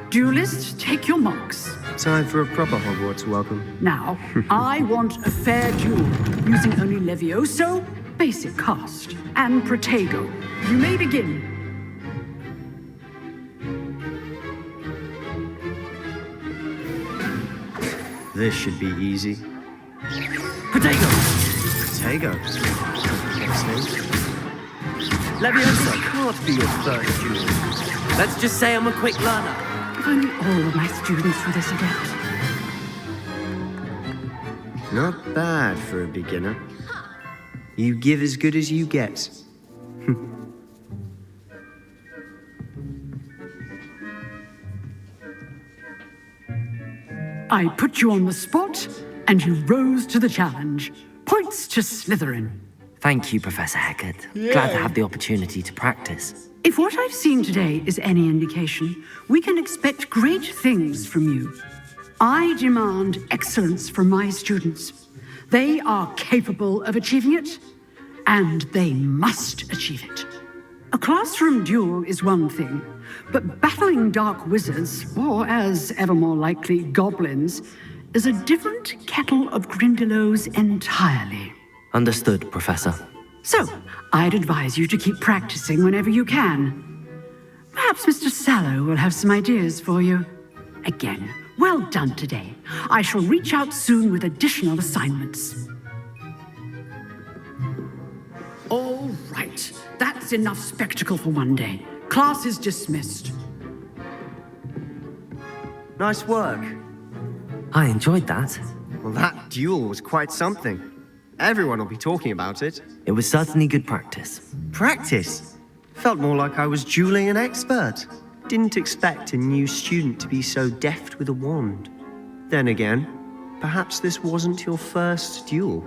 Duelists, take your marks. Time for a proper Hogwarts welcome. Now, I want a fair duel, using only Levioso, basic cast, and Protego. You may begin. This should be easy. Protego! Protego. Excellent. Leviosa can't be your first duel. Let's just say I'm a quick learner. If only all of my students were this adept. Not bad for a beginner. You give as good as you get. I put you on the spot, and you rose to the challenge. Points to Slytherin. Thank you, Professor Hecat. Glad to have the opportunity to practice. If what I've seen today is any indication, we can expect great things from you. I demand excellence from my students. They are capable of achieving it, and they must achieve it. A classroom duel is one thing, but battling dark wizards, or as ever more likely, goblins, is a different kettle of Grindylows entirely. Understood, Professor. So, I'd advise you to keep practicing whenever you can. Perhaps Mr. Sallow will have some ideas for you. Again, well done today. I shall reach out soon with additional assignments. All right, that's enough spectacle for one day. Class is dismissed. Nice work. I enjoyed that. Well, that duel was quite something. Everyone will be talking about it. It was certainly good practice. Practice? Felt more like I was dueling an expert. Didn't expect a new student to be so deft with a wand. Then again, perhaps this wasn't your first duel.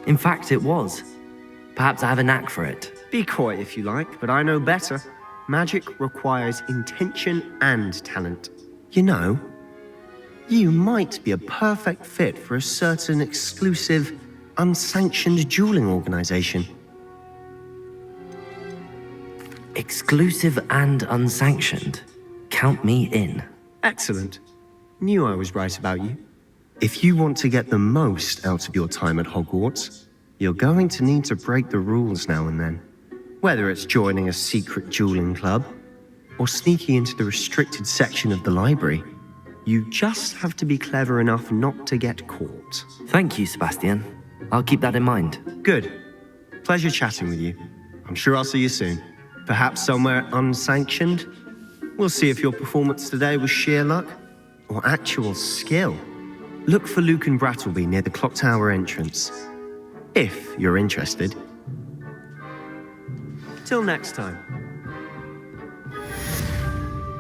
In fact, it was. Perhaps I have a knack for it. Be coy if you like, but I know better. Magic requires intention and talent. You know, you might be a perfect fit for a certain exclusive, unsanctioned dueling organization. Exclusive and unsanctioned? Count me in. Excellent. Knew I was right about you. If you want to get the most out of your time at Hogwarts, you're going to need to break the rules now and then. Whether it's joining a secret dueling club, or sneaking into the restricted section of the library, you just have to be clever enough not to get caught. Thank you, Sebastian. I'll keep that in mind. Good. Pleasure chatting with you. I'm sure I'll see you soon. Perhaps somewhere unsanctioned? We'll see if your performance today was sheer luck, or actual skill. Look for Luke and Brattleby near the clock tower entrance. If you're interested. Till next time.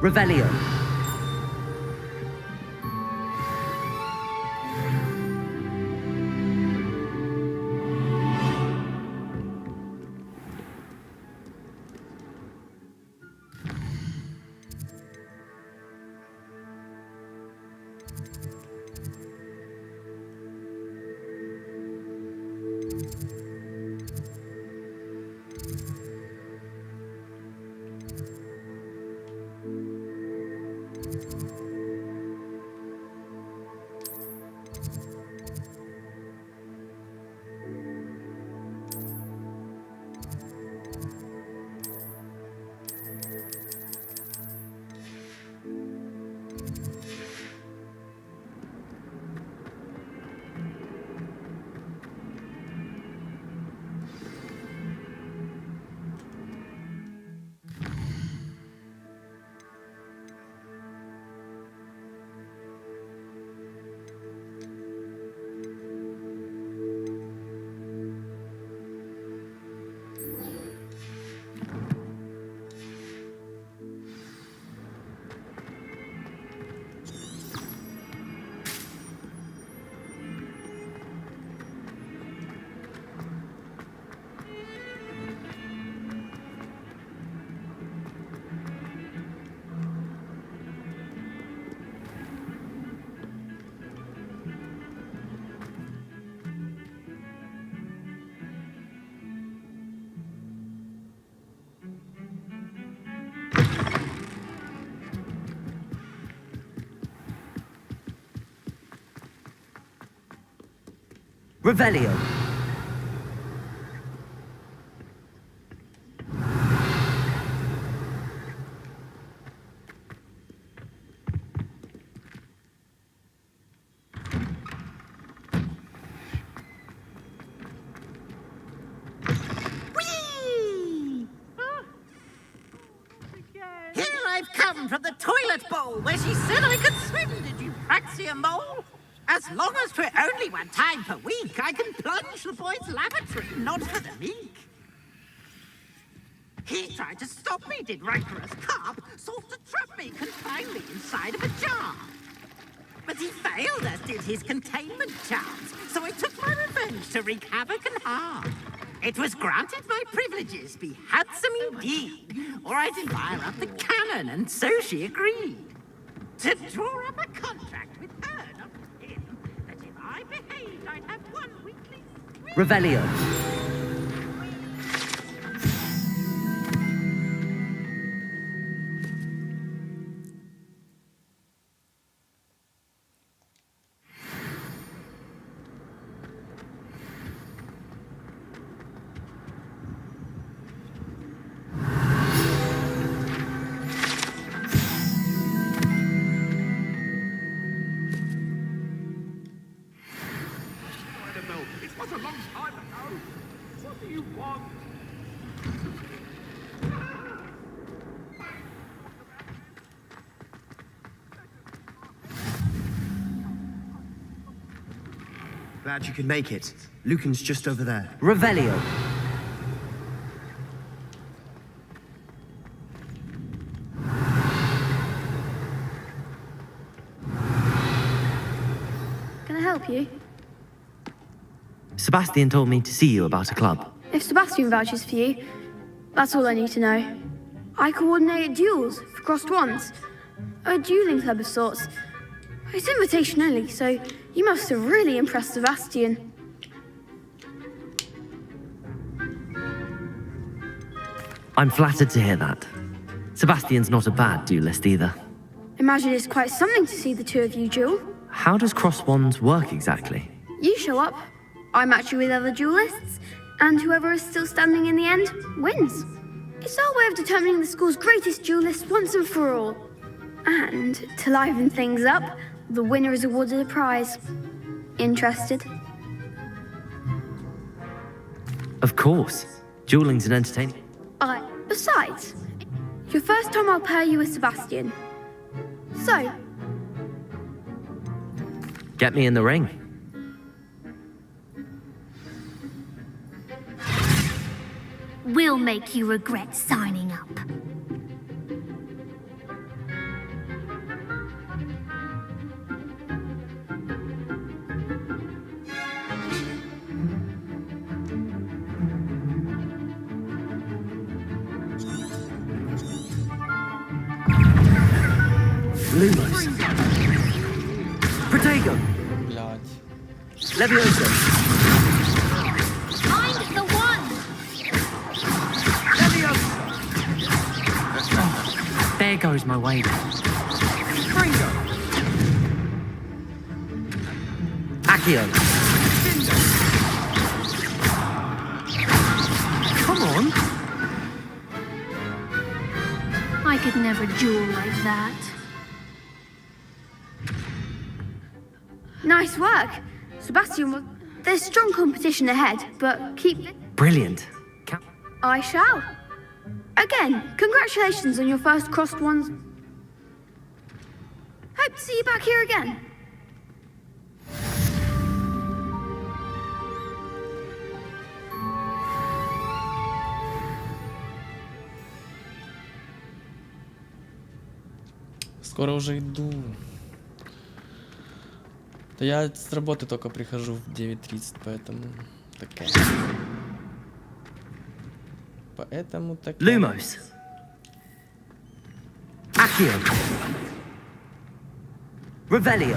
Revelio. Revelio. down from the toilet bowl where she said I could swim, did you praxia mole? As long as 'twere only one time per week, I can plunge the boy's lavatory, not for the meek. He tried to stop me, did rancorous carp, sought to trap me, confine me inside of a jar. But he failed, as did his containment charms, so I took my revenge to wreak havoc and harm. It was granted my privileges be handsome indeed, or I'd file up the canon, and so she agreed. To draw up a contract with her, not with him, that if I behaved, I'd have one weekly... Revelio. It was a long time ago. What do you want? Glad you could make it. Lucan's just over there. Revelio. Can I help you? Sebastian told me to see you about a club. If Sebastian vouches for you, that's all I need to know. I coordinate duels for crossed wands. A dueling club of sorts. It's invitation only, so you must have really impressed Sebastian. I'm flattered to hear that. Sebastian's not a bad duelist either. Imagine it's quite something to see the two of you duel. How does cross wands work exactly? You show up, I match you with other duelists, and whoever is still standing in the end wins. It's our way of determining the school's greatest duelist once and for all. And to liven things up, the winner is awarded a prize. Interested? Of course. Dueling's an entertainment. Besides, your first time I'll pair you with Sebastian. So, Get me in the ring. We'll make you regret signing up. Lumos. Protego. Leviosa. Find the one! There goes my wager. Accio. Come on. I could never duel like that. nice work. Sebastian, there's strong competition ahead, but keep... Brilliant. I shall. Again, congratulations on your first crossed ones. Hope to see you back here again. Скоро уже иду. Да я с работы только прихожу в 9:30, поэтому такая. Поэтому так. Lumos. Accio. Revelio.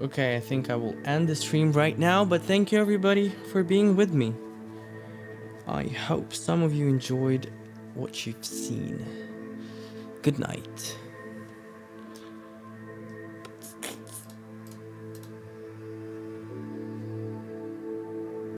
Okay, I think I will end the stream right now, but thank you everybody for being with me. I hope some of you enjoyed what you've seen. Good night.